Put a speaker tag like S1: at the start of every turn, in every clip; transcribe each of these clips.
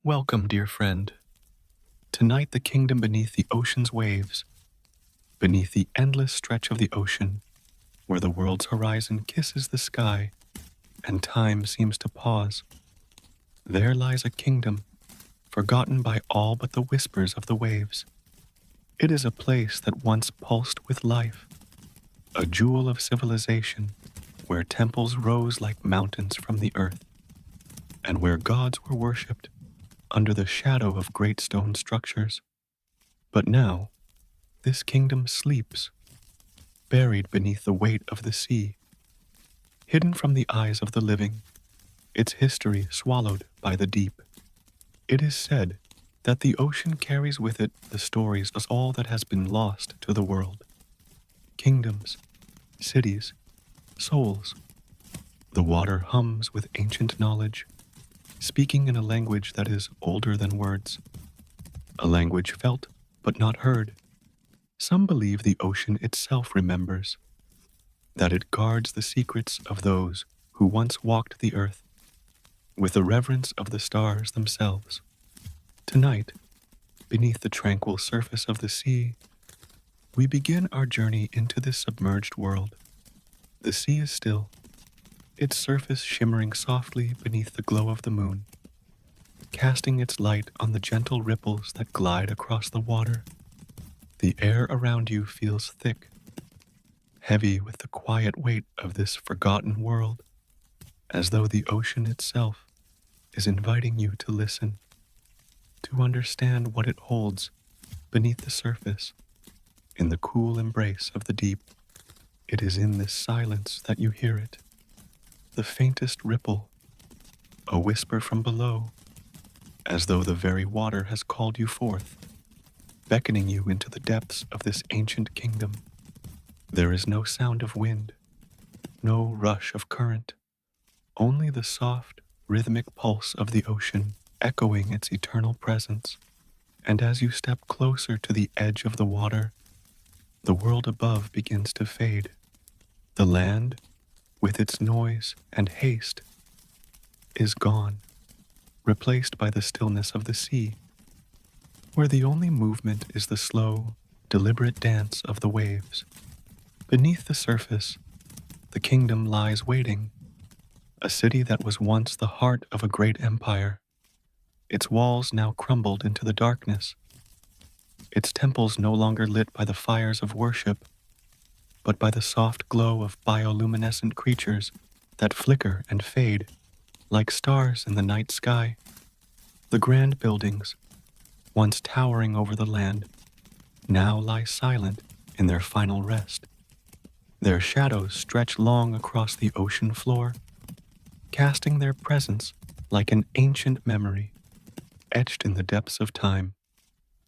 S1: Welcome, dear friend. Tonight, the kingdom beneath the ocean's waves, beneath the endless stretch of the ocean, where the world's horizon kisses the sky and time seems to pause. There lies a kingdom, forgotten by all but the whispers of the waves. It is a place that once pulsed with life, a jewel of civilization, where temples rose like mountains from the earth, and where gods were worshipped under the shadow of great stone structures. But now, this kingdom sleeps, buried beneath the weight of the sea, hidden from the eyes of the living, its history swallowed by the deep. It is said that the ocean carries with it the stories of all that has been lost to the world. Kingdoms, cities, souls. The water hums with ancient knowledge, speaking in a language that is older than words, a language felt but not heard. Some believe the ocean itself remembers, that it guards the secrets of those who once walked the earth with the reverence of the stars themselves. Tonight, beneath the tranquil surface of the sea, we begin our journey into this submerged world. The sea is still, its surface shimmering softly beneath the glow of the moon, casting its light on the gentle ripples that glide across the water. The air around you feels thick, heavy with the quiet weight of this forgotten world, as though the ocean itself is inviting you to listen, to understand what it holds beneath the surface, in the cool embrace of the deep. It is in this silence that you hear it, the faintest ripple, a whisper from below, as though the very water has called you forth, beckoning you into the depths of this ancient kingdom. There is no sound of wind, no rush of current, only the soft, rhythmic pulse of the ocean echoing its eternal presence. And as you step closer to the edge of the water, the world above begins to fade. The land, with its noise and haste, is gone, replaced by the stillness of the sea, where the only movement is the slow, deliberate dance of the waves. Beneath the surface, the kingdom lies waiting, a city that was once the heart of a great empire, its walls now crumbled into the darkness, its temples no longer lit by the fires of worship, but by the soft glow of bioluminescent creatures that flicker and fade like stars in the night sky. The grand buildings, once towering over the land, now lie silent in their final rest. Their shadows stretch long across the ocean floor, casting their presence like an ancient memory etched in the depths of time.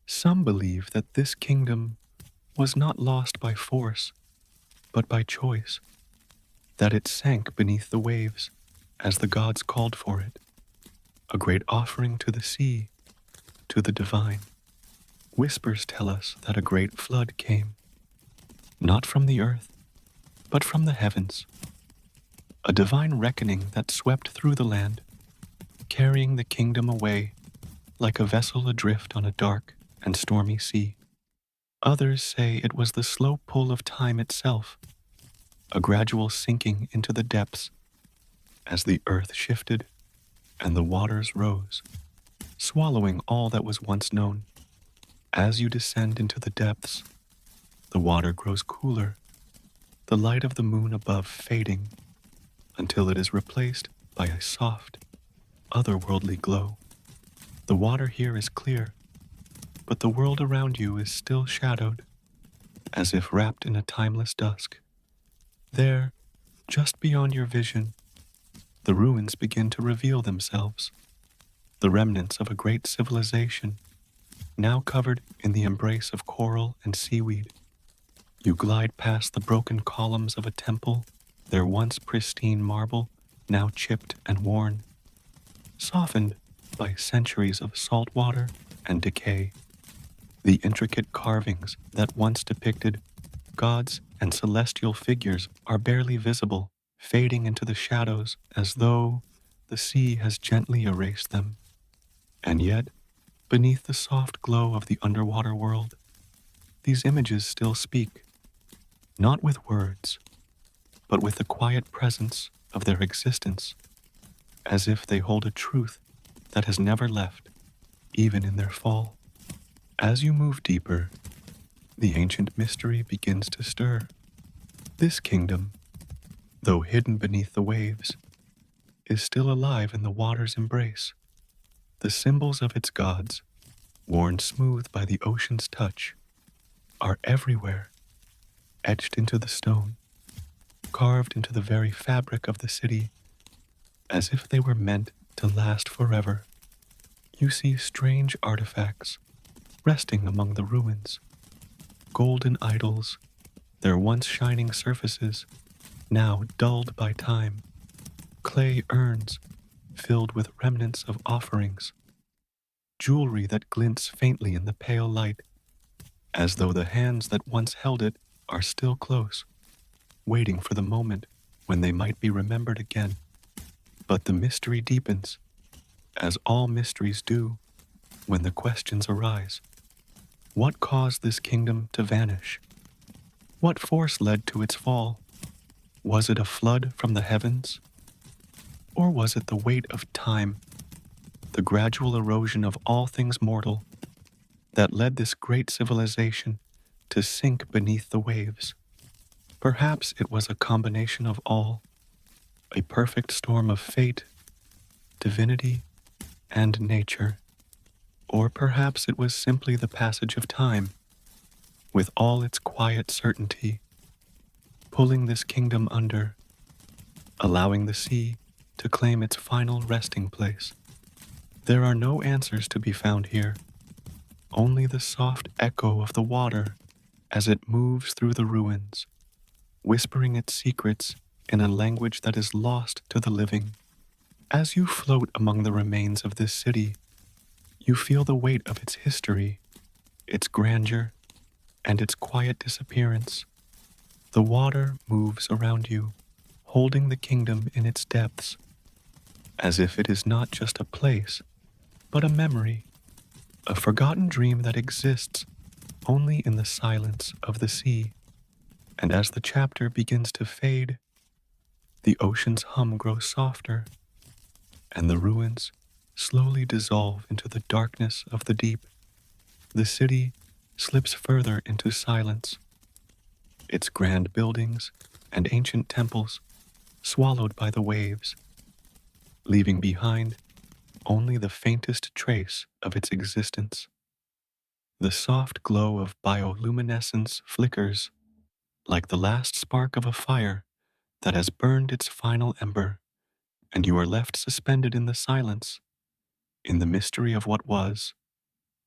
S1: Some believe that this kingdom was not lost by force, but by choice, that it sank beneath the waves as the gods called for it, a great offering to the sea, to the divine. Whispers tell us that a great flood came, not from the earth, but from the heavens, a divine reckoning that swept through the land, carrying the kingdom away like a vessel adrift on a dark and stormy sea. Others say it was the slow pull of time itself, a gradual sinking into the depths as the earth shifted and the waters rose, swallowing all that was once known. As you descend into the depths, the water grows cooler, the light of the moon above fading, until it is replaced by a soft, otherworldly glow. The water here is clear, but the world around you is still shadowed, as if wrapped in a timeless dusk. There, just beyond your vision, the ruins begin to reveal themselves, the remnants of a great civilization, now covered in the embrace of coral and seaweed. You glide past the broken columns of a temple, their once pristine marble now chipped and worn, softened by centuries of salt water and decay. The intricate carvings that once depicted gods and celestial figures are barely visible, fading into the shadows as though the sea has gently erased them. And yet, beneath the soft glow of the underwater world, these images still speak, not with words, but with the quiet presence of their existence, as if they hold a truth that has never left, even in their fall. As you move deeper, the ancient mystery begins to stir. This kingdom, though hidden beneath the waves, is still alive in the water's embrace. The symbols of its gods, worn smooth by the ocean's touch, are everywhere, etched into the stone, carved into the very fabric of the city, as if they were meant to last forever. You see strange artifacts resting among the ruins, golden idols, their once shining surfaces now dulled by time, clay urns filled with remnants of offerings, jewelry that glints faintly in the pale light, as though the hands that once held it are still close, waiting for the moment when they might be remembered again. But the mystery deepens, as all mysteries do when the questions arise. What caused this kingdom to vanish? What force led to its fall? Was it a flood from the heavens? Or was it the weight of time, the gradual erosion of all things mortal, that led this great civilization to sink beneath the waves? Perhaps it was a combination of all, a perfect storm of fate, divinity, and nature. Or perhaps it was simply the passage of time, with all its quiet certainty, pulling this kingdom under, allowing the sea to claim its final resting place. There are no answers to be found here, only the soft echo of the water as it moves through the ruins, whispering its secrets in a language that is lost to the living. As you float among the remains of this city, you feel the weight of its history, its grandeur, and its quiet disappearance. The water moves around you, holding the kingdom in its depths, as if it is not just a place, but a memory, a forgotten dream that exists only in the silence of the sea. And as the chapter begins to fade, the ocean's hum grows softer, and the ruins slowly dissolve into the darkness of the deep. The city slips further into silence, its grand buildings and ancient temples swallowed by the waves, leaving behind only the faintest trace of its existence. The soft glow of bioluminescence flickers like the last spark of a fire that has burned its final ember, and you are left suspended in the silence, in the mystery of what was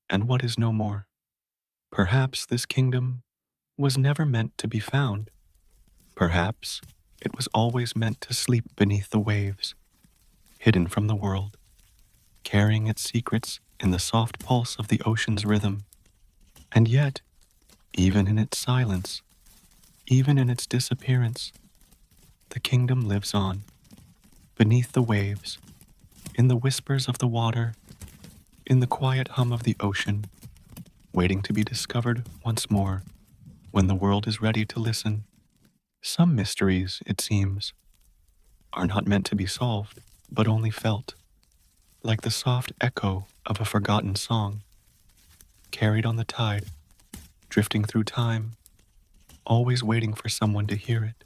S1: and what is no more. Perhaps this kingdom was never meant to be found. Perhaps it was always meant to sleep beneath the waves, hidden from the world, carrying its secrets in the soft pulse of the ocean's rhythm. And yet, even in its silence, even in its disappearance, the kingdom lives on, beneath the waves, in the whispers of the water, in the quiet hum of the ocean, waiting to be discovered once more when the world is ready to listen. Some mysteries, it seems, are not meant to be solved, but only felt, like the soft echo of a forgotten song, carried on the tide, drifting through time, always waiting for someone to hear it.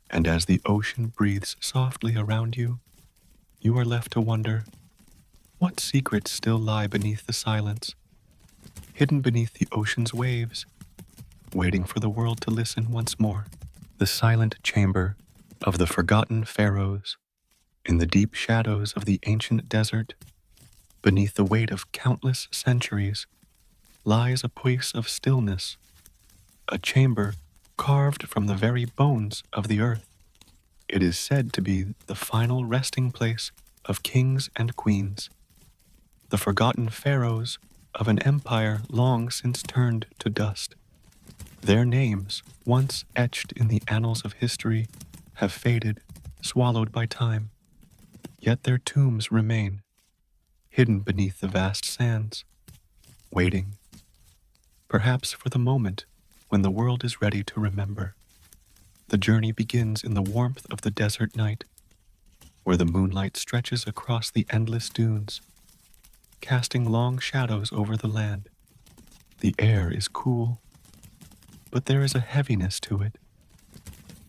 S1: And as the ocean breathes softly around you, you are left to wonder, what secrets still lie beneath the silence, hidden beneath the ocean's waves, waiting for the world to listen once more. The silent chamber of the forgotten pharaohs, in the deep shadows of the ancient desert, beneath the weight of countless centuries, lies a place of stillness, a chamber carved from the very bones of the earth. It is said to be the final resting place of kings and queens, the forgotten pharaohs of an empire long since turned to dust. Their names, once etched in the annals of history, have faded, swallowed by time. Yet their tombs remain, hidden beneath the vast sands, waiting, perhaps for the moment when the world is ready to remember. The journey begins in the warmth of the desert night, where the moonlight stretches across the endless dunes, casting long shadows over the land. The air is cool, but there is a heaviness to it,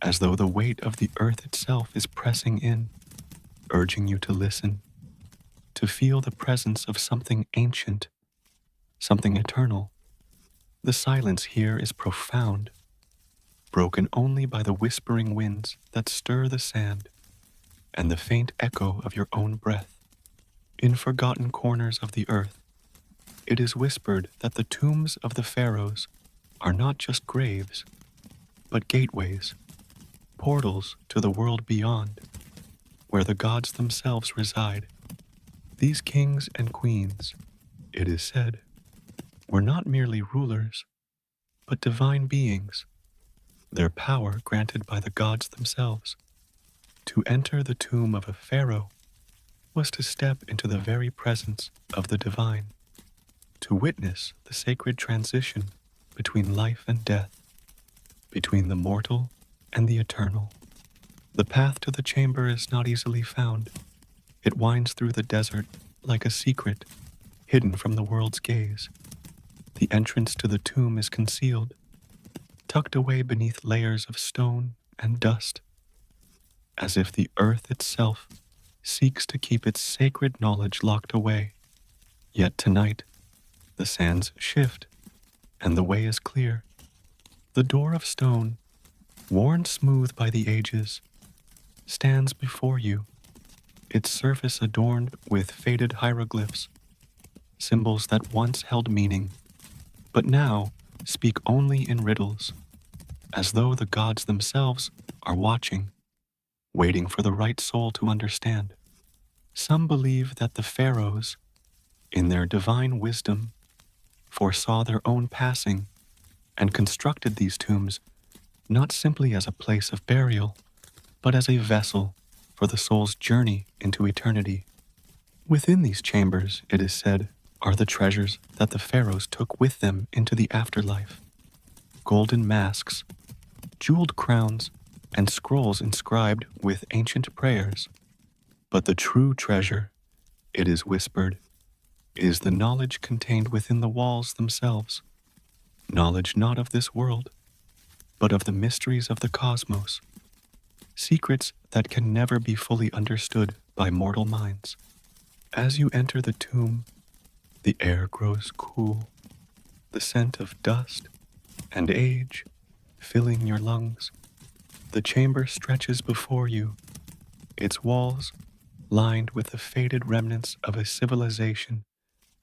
S1: as though the weight of the earth itself is pressing in, urging you to listen, to feel the presence of something ancient, something eternal. The silence here is profound, broken only by the whispering winds that stir the sand and the faint echo of your own breath. In forgotten corners of the earth, it is whispered that the tombs of the pharaohs are not just graves, but gateways, portals to the world beyond, where the gods themselves reside. These kings and queens, it is said, were not merely rulers, but divine beings, their power granted by the gods themselves. To enter the tomb of a pharaoh was to step into the very presence of the divine, to witness the sacred transition between life and death, between the mortal and the eternal. The path to the chamber is not easily found. It winds through the desert like a secret, hidden from the world's gaze. The entrance to the tomb is concealed, tucked away beneath layers of stone and dust, as if the earth itself seeks to keep its sacred knowledge locked away. Yet tonight, the sands shift, and the way is clear. The door of stone, worn smooth by the ages, stands before you, its surface adorned with faded hieroglyphs, symbols that once held meaning, but now speak only in riddles, as though the gods themselves are watching, waiting for the right soul to understand. Some believe that the pharaohs, in their divine wisdom, foresaw their own passing and constructed these tombs not simply as a place of burial, but as a vessel for the soul's journey into eternity. Within these chambers, it is said, are the treasures that the pharaohs took with them into the afterlife: golden masks, jeweled crowns, and scrolls inscribed with ancient prayers. But the true treasure, it is whispered, is the knowledge contained within the walls themselves. Knowledge not of this world, but of the mysteries of the cosmos, secrets that can never be fully understood by mortal minds. As you enter the tomb, the air grows cool, the scent of dust and age filling your lungs. The chamber stretches before you, its walls lined with the faded remnants of a civilization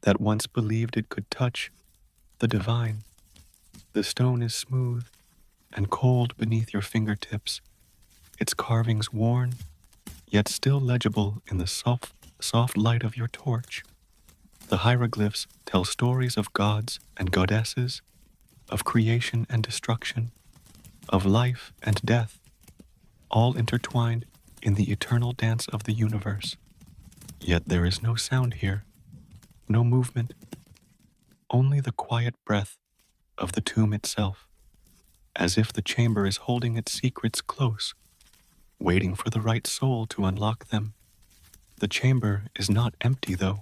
S1: that once believed it could touch the divine. The stone is smooth and cold beneath your fingertips, its carvings worn, yet still legible in the soft light of your torch. The hieroglyphs tell stories of gods and goddesses, of creation and destruction, of life and death, all intertwined in the eternal dance of the universe. Yet there is no sound here, no movement, only the quiet breath of the tomb itself, as if the chamber is holding its secrets close, waiting for the right soul to unlock them. The chamber is not empty, though.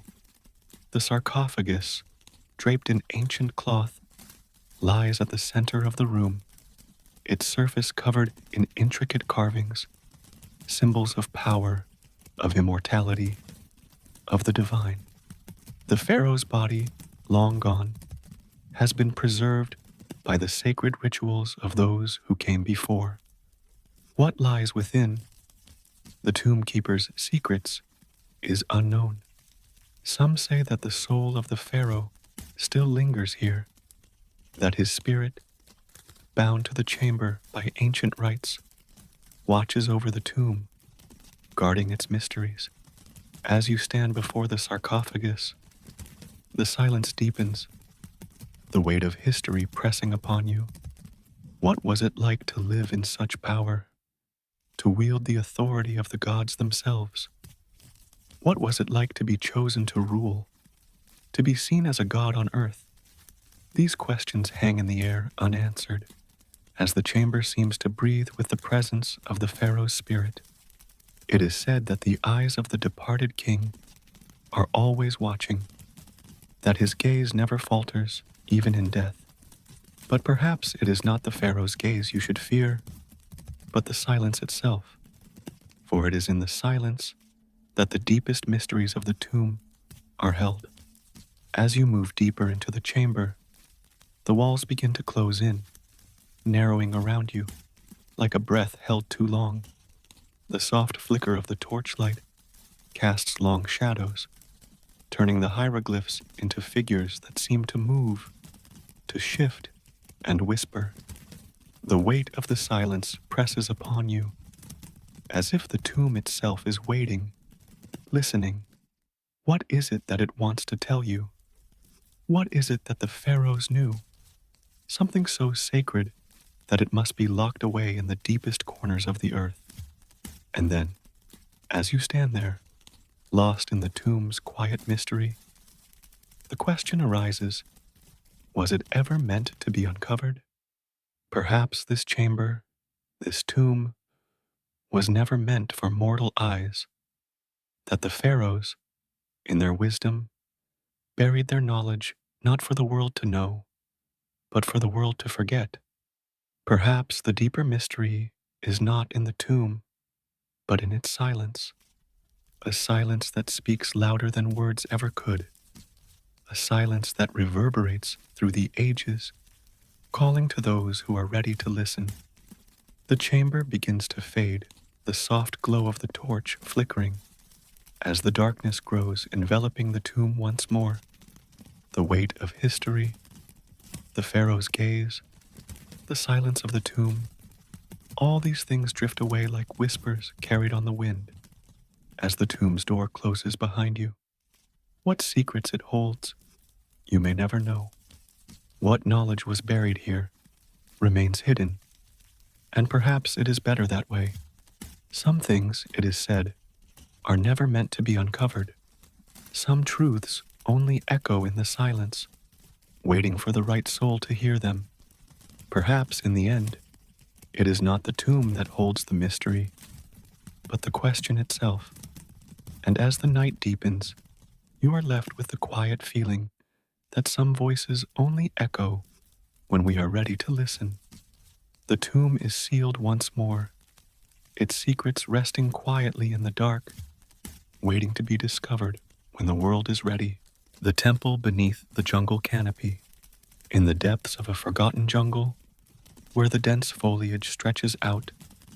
S1: The sarcophagus, draped in ancient cloth, lies at the center of the room, its surface covered in intricate carvings, symbols of power, of immortality, of the divine. The pharaoh's body, long gone, has been preserved by the sacred rituals of those who came before. What lies within the tomb keeper's secrets is unknown. Some say that the soul of the pharaoh still lingers here, that his spirit, bound to the chamber by ancient rites, watches over the tomb, guarding its mysteries. As you stand before the sarcophagus, the silence deepens, the weight of history pressing upon you. What was it like to live in such power, to wield the authority of the gods themselves? What was it like to be chosen to rule, to be seen as a god on earth? These questions hang in the air unanswered, as the chamber seems to breathe with the presence of the pharaoh's spirit. It is said that the eyes of the departed king are always watching, that his gaze never falters, even in death. But perhaps it is not the pharaoh's gaze you should fear, but the silence itself, for it is in the silence that the deepest mysteries of the tomb are held. As you move deeper into the chamber, the walls begin to close in, narrowing around you, like a breath held too long. The soft flicker of the torchlight casts long shadows, turning the hieroglyphs into figures that seem to move, to shift, and whisper. The weight of the silence presses upon you, as if the tomb itself is waiting, listening. What is it that it wants to tell you? What is it that the pharaohs knew? Something so sacred that it must be locked away in the deepest corners of the earth. And then, as you stand there, lost in the tomb's quiet mystery, the question arises, was it ever meant to be uncovered? Perhaps this chamber, this tomb, was never meant for mortal eyes, that the pharaohs, in their wisdom, buried their knowledge not for the world to know, but for the world to forget. Perhaps the deeper mystery is not in the tomb, but in its silence, a silence that speaks louder than words ever could, a silence that reverberates through the ages, calling to those who are ready to listen. The chamber begins to fade, the soft glow of the torch flickering, as the darkness grows, enveloping the tomb once more. The weight of history, the pharaoh's gaze, the silence of the tomb, all these things drift away like whispers carried on the wind as the tomb's door closes behind you. What secrets it holds, you may never know. What knowledge was buried here remains hidden, and perhaps it is better that way. Some things, it is said, are never meant to be uncovered. Some truths only echo in the silence, waiting for the right soul to hear them. Perhaps, in the end, it is not the tomb that holds the mystery, but the question itself. And as the night deepens, you are left with the quiet feeling that some voices only echo when we are ready to listen. The tomb is sealed once more, its secrets resting quietly in the dark, waiting to be discovered when the world is ready. The temple beneath the jungle canopy, in the depths of a forgotten jungle, where the dense foliage stretches out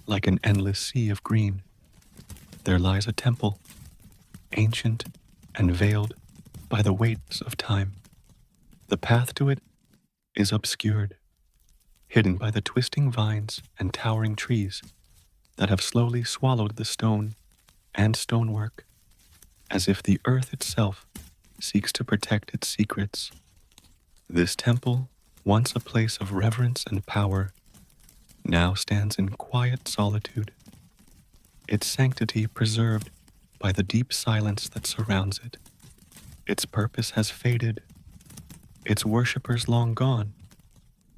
S1: like an endless sea of green, there lies a temple, ancient and veiled by the weights of time. The path to it is obscured, hidden by the twisting vines and towering trees that have slowly swallowed the stone and stonework, as if the earth itself seeks to protect its secrets. This temple, once a place of reverence and power, now stands in quiet solitude, its sanctity preserved by the deep silence that surrounds it. Its purpose has faded, its worshippers long gone,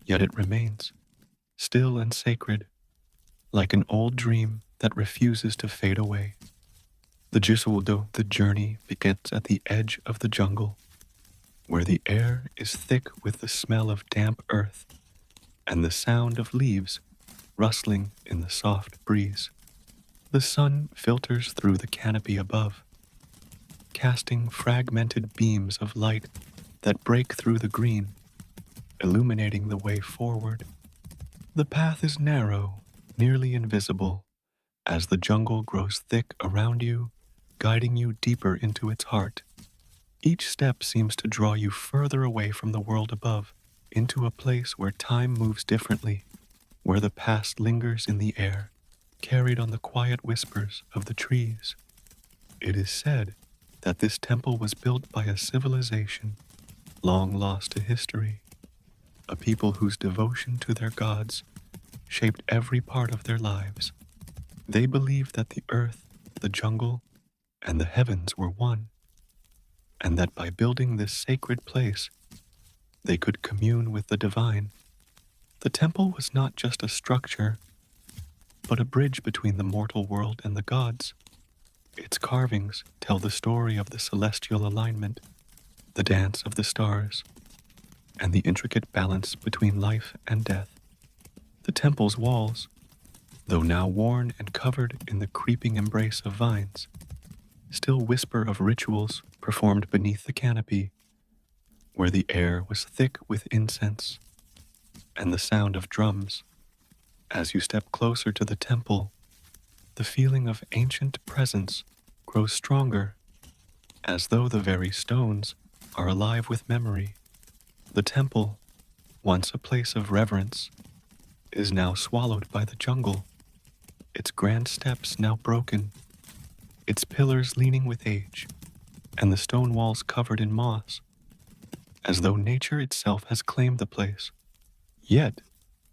S1: yet it remains, still and sacred, like an old dream that refuses to fade away. The journey begins at the edge of the jungle, where the air is thick with the smell of damp earth and the sound of leaves rustling in the soft breeze. The sun filters through the canopy above, casting fragmented beams of light that break through the green, illuminating the way forward. The path is narrow, nearly invisible, as the jungle grows thick around you, guiding you deeper into its heart. Each step seems to draw you further away from the world above, into a place where time moves differently, where the past lingers in the air, carried on the quiet whispers of the trees. It is said that this temple was built by a civilization long lost to history, a people whose devotion to their gods shaped every part of their lives. They believed that the earth, the jungle, and the heavens were one, and that by building this sacred place, they could commune with the divine. The temple was not just a structure, but a bridge between the mortal world and the gods. Its carvings tell the story of the celestial alignment, the dance of the stars, and the intricate balance between life and death. The temple's walls, though now worn and covered in the creeping embrace of vines, still whisper of rituals performed beneath the canopy, where the air was thick with incense and the sound of drums. As you step closer to the temple, the feeling of ancient presence grows stronger, as though the very stones are alive with memory. The temple, once a place of reverence, is now swallowed by the jungle, its grand steps now broken, its pillars leaning with age, and the stone walls covered in moss, as though nature itself has claimed the place. Yet,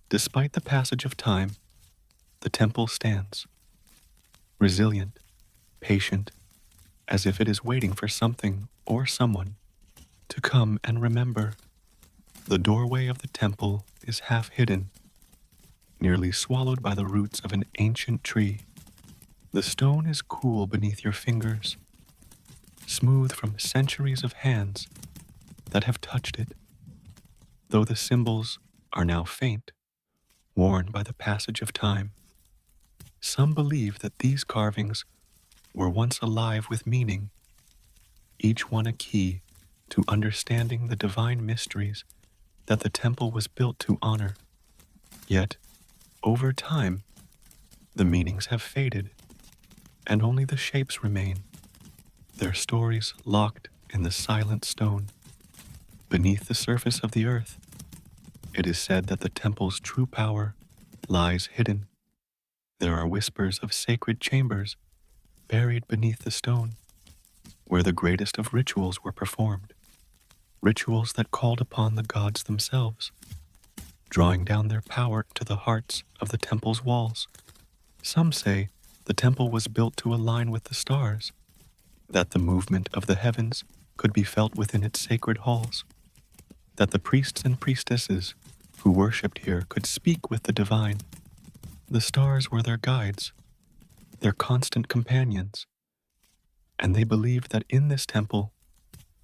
S1: despite the passage of time, the temple stands, resilient, patient, as if it is waiting for something or someone to come and remember. The doorway of the temple is half hidden, nearly swallowed by the roots of an ancient tree. The stone is cool beneath your fingers, smooth from centuries of hands that have touched it, though the symbols are now faint, worn by the passage of time. Some believe that these carvings were once alive with meaning, each one a key to understanding the divine mysteries that the temple was built to honor. Yet, over time, the meanings have faded, and only the shapes remain, their stories locked in the silent stone. Beneath the surface of the earth, it is said that the temple's true power lies hidden. There are whispers of sacred chambers buried beneath the stone, where the greatest of rituals were performed, rituals that called upon the gods themselves, drawing down their power to the hearts of the temple's walls. Some say the temple was built to align with the stars, that the movement of the heavens could be felt within its sacred halls, that the priests and priestesses who worshipped here could speak with the divine. The stars were their guides, their constant companions, and they believed that in this temple,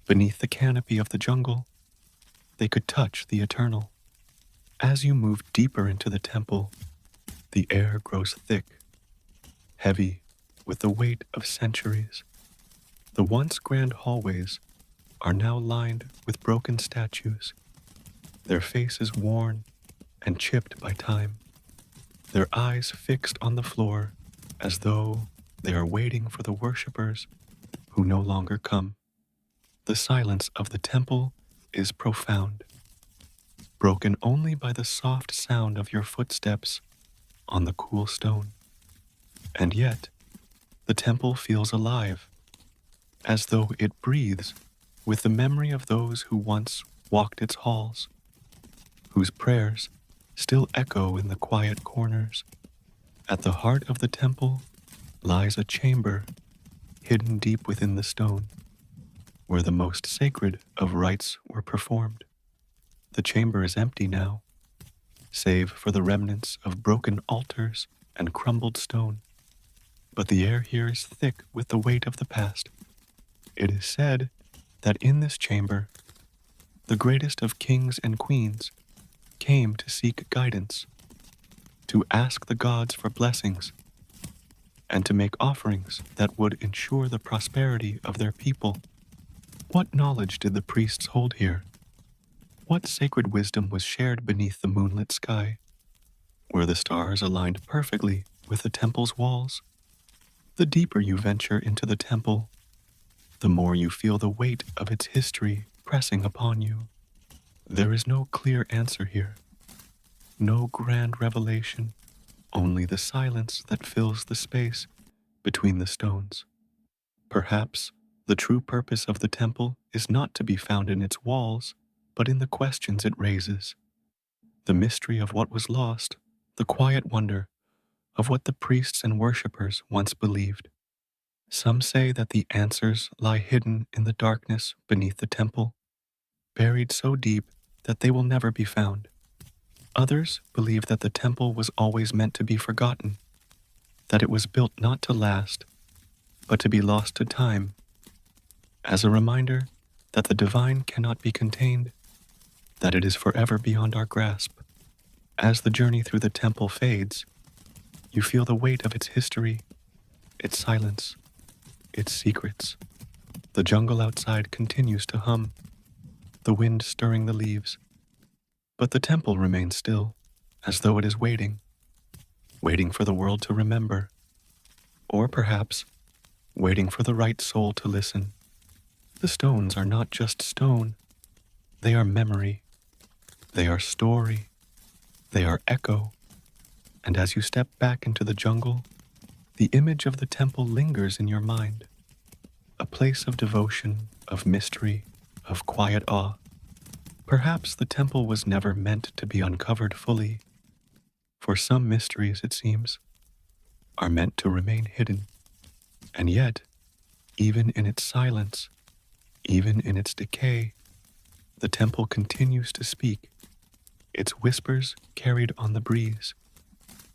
S1: beneath the canopy of the jungle, they could touch the eternal. As you move deeper into the temple, the air grows thick, heavy with the weight of centuries. The once grand hallways are now lined with broken statues, their faces worn and chipped by time, their eyes fixed on the floor as though they are waiting for the worshippers who no longer come. The silence of the temple is profound, broken only by the soft sound of your footsteps on the cool stone. And yet, the temple feels alive, as though it breathes with the memory of those who once walked its halls, whose prayers still echo in the quiet corners. At the heart of the temple lies a chamber hidden deep within the stone, where the most sacred of rites were performed. The chamber is empty now, save for the remnants of broken altars and crumbled stone. But the air here is thick with the weight of the past. It is said that in this chamber, the greatest of kings and queens came to seek guidance, to ask the gods for blessings, and to make offerings that would ensure the prosperity of their people. What knowledge did the priests hold here? What sacred wisdom was shared beneath the moonlit sky, where the stars aligned perfectly with the temple's walls? The deeper you venture into the temple, the more you feel the weight of its history pressing upon you. There is no clear answer here, no grand revelation, only the silence that fills the space between the stones. Perhaps the true purpose of the temple is not to be found in its walls, but in the questions it raises. The mystery of what was lost, the quiet wonder of what the priests and worshippers once believed. Some say that the answers lie hidden in the darkness beneath the temple, buried so deep that they will never be found. Others believe that the temple was always meant to be forgotten, that it was built not to last, but to be lost to time, as a reminder that the divine cannot be contained, that it is forever beyond our grasp. As the journey through the temple fades, you feel the weight of its history, its silence, its secrets. The jungle outside continues to hum, the wind stirring the leaves, but the temple remains still, as though it is waiting, waiting for the world to remember, or perhaps waiting for the right soul to listen. The stones are not just stone, they are memory, they are story, they are echo, and as you step back into the jungle, the image of the temple lingers in your mind, a place of devotion, of mystery, of quiet awe. Perhaps the temple was never meant to be uncovered fully, for some mysteries, it seems, are meant to remain hidden. And yet, even in its silence, even in its decay, the temple continues to speak, its whispers carried on the breeze.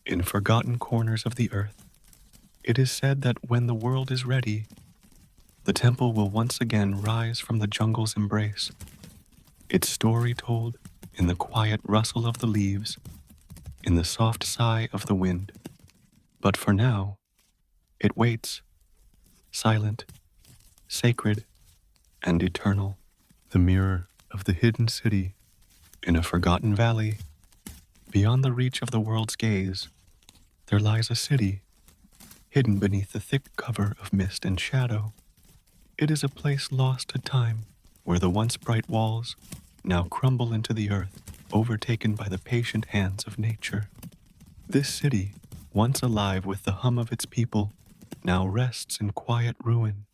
S1: In forgotten corners of the earth, it is said that when the world is ready, the temple will once again rise from the jungle's embrace, its story told in the quiet rustle of the leaves, in the soft sigh of the wind. But for now, it waits, silent, sacred, and eternal, the mirror of the hidden city in a forgotten valley. Beyond the reach of the world's gaze, there lies a city, hidden beneath the thick cover of mist and shadow. It is a place lost to time, where the once bright walls now crumble into the earth, overtaken by the patient hands of nature. This city, once alive with the hum of its people, now rests in quiet ruin.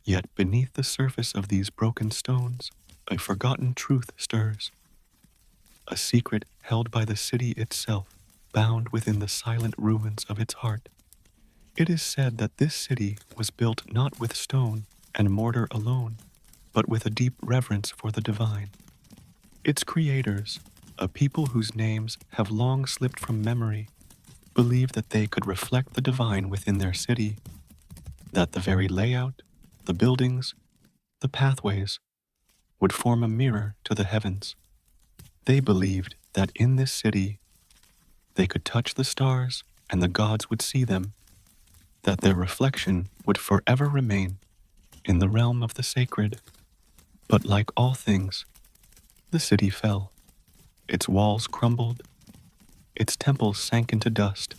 S1: Yet beneath the surface of these broken stones, a forgotten truth stirs, a secret held by the city itself, bound within the silent ruins of its heart. It is said that this city was built not with stone and mortar alone, but with a deep reverence for the divine. Its creators, a people whose names have long slipped from memory, believed that they could reflect the divine within their city, that the very layout, the buildings, the pathways, would form a mirror to the heavens. They believed that in this city, they could touch the stars and the gods would see them, that their reflection would forever remain in the realm of the sacred. But like all things, the city fell. Its walls crumbled, its temples sank into dust,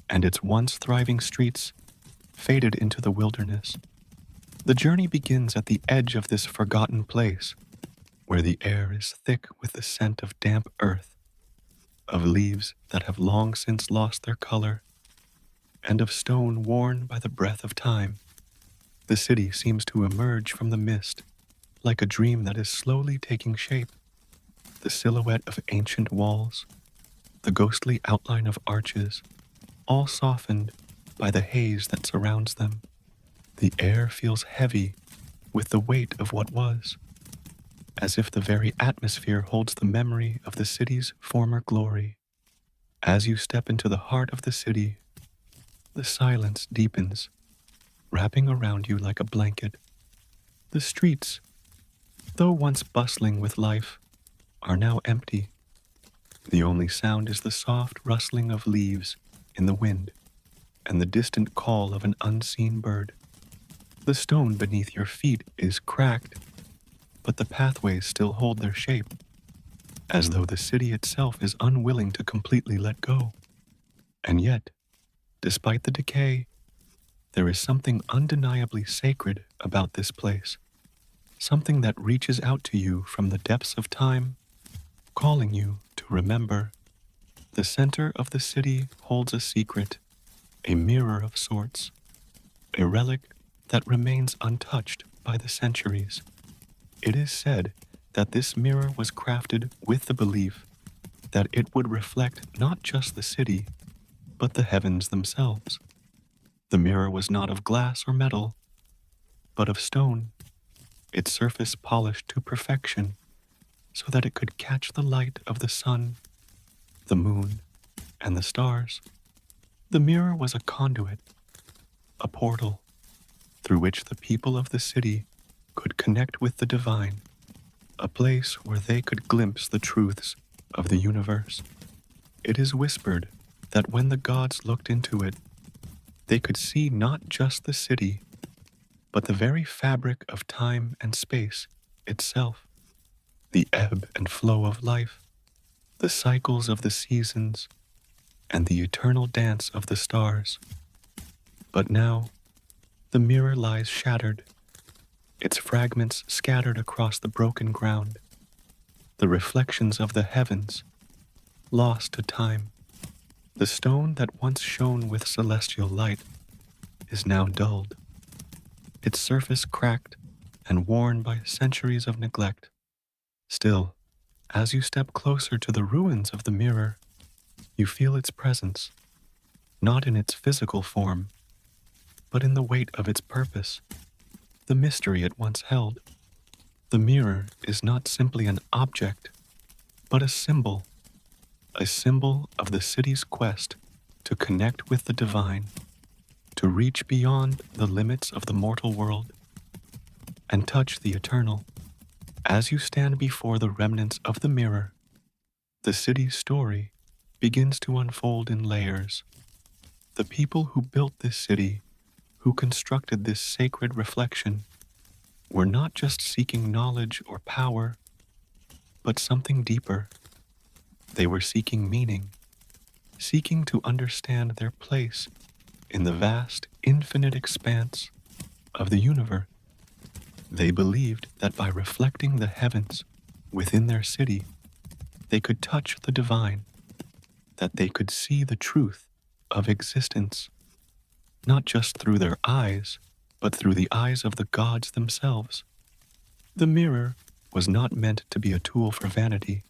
S1: and its once thriving streets faded into the wilderness. The journey begins at the edge of this forgotten place, where the air is thick with the scent of damp earth, of leaves that have long since lost their color, and of stone worn by the breath of time. The city seems to emerge from the mist, like a dream that is slowly taking shape. The silhouette of ancient walls, the ghostly outline of arches, all softened by the haze that surrounds them. The air feels heavy with the weight of what was, as if the very atmosphere holds the memory of the city's former glory. As you step into the heart of the city, the silence deepens, wrapping around you like a blanket. The streets, though once bustling with life, are now empty. The only sound is the soft rustling of leaves in the wind and the distant call of an unseen bird. The stone beneath your feet is cracked, but the pathways still hold their shape, as though the city itself is unwilling to completely let go. And yet, despite the decay, there is something undeniably sacred about this place, something that reaches out to you from the depths of time, calling you to remember. The center of the city holds a secret, a mirror of sorts, a relic that remains untouched by the centuries. It is said that this mirror was crafted with the belief that it would reflect not just the city, but the heavens themselves. The mirror was not of glass or metal, but of stone, its surface polished to perfection so that it could catch the light of the sun, the moon, and the stars. The mirror was a conduit, a portal, through which the people of the city could connect with the divine, a place where they could glimpse the truths of the universe. It is whispered that when the gods looked into it, they could see not just the city, but the very fabric of time and space itself, the ebb and flow of life, the cycles of the seasons, and the eternal dance of the stars. But now, the mirror lies shattered, its fragments scattered across the broken ground, the reflections of the heavens lost to time. The stone that once shone with celestial light is now dulled, its surface cracked and worn by centuries of neglect. Still, as you step closer to the ruins of the mirror, you feel its presence, not in its physical form, but in the weight of its purpose, the mystery it once held. The mirror is not simply an object, but a symbol of the city's quest to connect with the divine, to reach beyond the limits of the mortal world, and touch the eternal. As you stand before the remnants of the mirror, the city's story begins to unfold in layers. The people who built this city, who constructed this sacred reflection, were not just seeking knowledge or power, but something deeper. They were seeking meaning, seeking to understand their place in the vast, infinite expanse of the universe. They believed that by reflecting the heavens within their city, they could touch the divine, that they could see the truth of existence, not just through their eyes, but through the eyes of the gods themselves. The mirror was not meant to be a tool for vanity,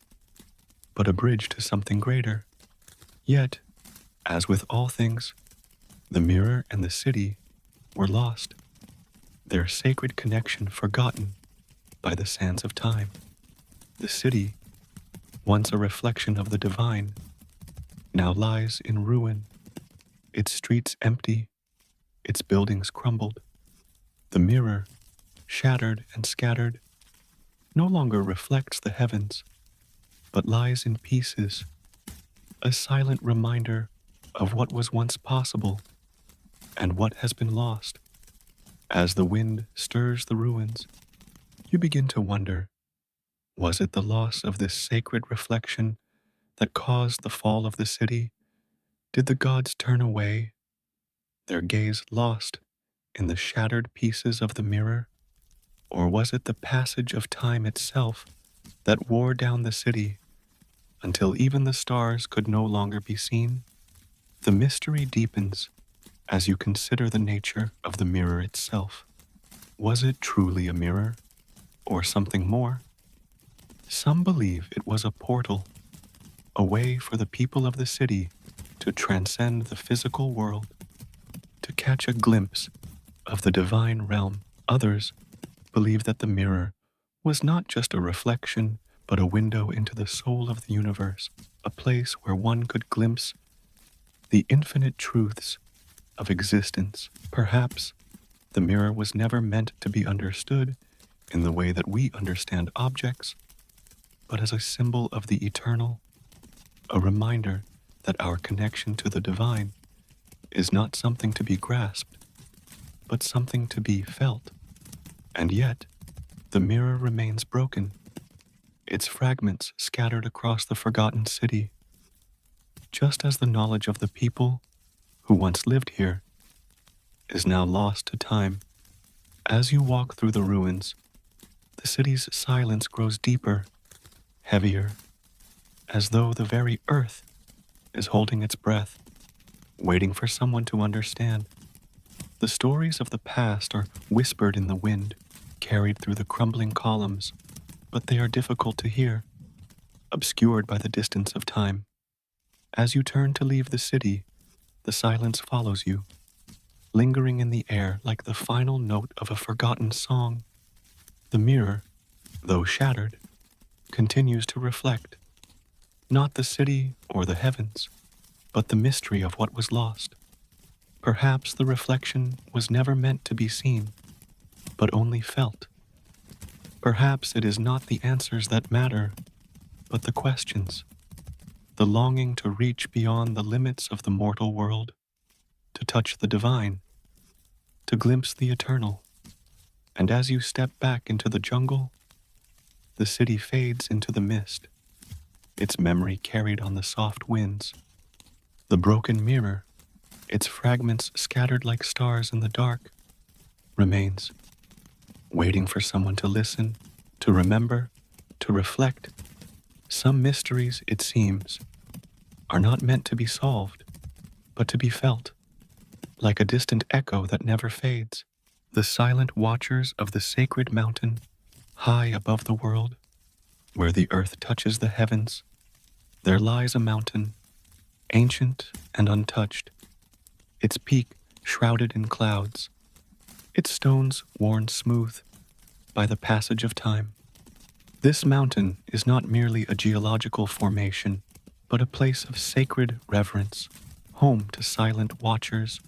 S1: but a bridge to something greater. Yet, as with all things, the mirror and the city were lost, their sacred connection forgotten by the sands of time. The city, once a reflection of the divine, now lies in ruin, its streets empty, its buildings crumbled. The mirror, shattered and scattered, no longer reflects the heavens, but lies in pieces, a silent reminder of what was once possible and what has been lost. As the wind stirs the ruins, you begin to wonder, was it the loss of this sacred reflection that caused the fall of the city? Did the gods turn away, their gaze lost in the shattered pieces of the mirror? Or was it the passage of time itself that wore down the city until even the stars could no longer be seen? The mystery deepens as you consider the nature of the mirror itself. Was it truly a mirror, or something more? Some believe it was a portal, a way for the people of the city to transcend the physical world, to catch a glimpse of the divine realm. Others believe that the mirror was not just a reflection, but a window into the soul of the universe, a place where one could glimpse the infinite truths of existence. Perhaps the mirror was never meant to be understood in the way that we understand objects, but as a symbol of the eternal, a reminder that our connection to the divine is not something to be grasped, but something to be felt. And yet, the mirror remains broken, its fragments scattered across the forgotten city, just as the knowledge of the people who once lived here is now lost to time. As you walk through the ruins, the city's silence grows deeper, heavier, as though the very earth is holding its breath, waiting for someone to understand. The stories of the past are whispered in the wind, carried through the crumbling columns, but they are difficult to hear, obscured by the distance of time. As you turn to leave the city, the silence follows you, lingering in the air like the final note of a forgotten song. The mirror, though shattered, continues to reflect, not the city or the heavens, but the mystery of what was lost. Perhaps the reflection was never meant to be seen, but only felt. Perhaps it is not the answers that matter, but the questions, the longing to reach beyond the limits of the mortal world, to touch the divine, to glimpse the eternal. And as you step back into the jungle, the city fades into the mist, its memory carried on the soft winds. The broken mirror, its fragments scattered like stars in the dark, remains, waiting for someone to listen, to remember, to reflect. Some mysteries, it seems, are not meant to be solved, but to be felt, like a distant echo that never fades. The silent watchers of the sacred mountain, high above the world, where the earth touches the heavens, there lies a mountain, ancient and untouched, its peak shrouded in clouds, its stones worn smooth by the passage of time. This mountain is not merely a geological formation, but a place of sacred reverence, home to silent watchers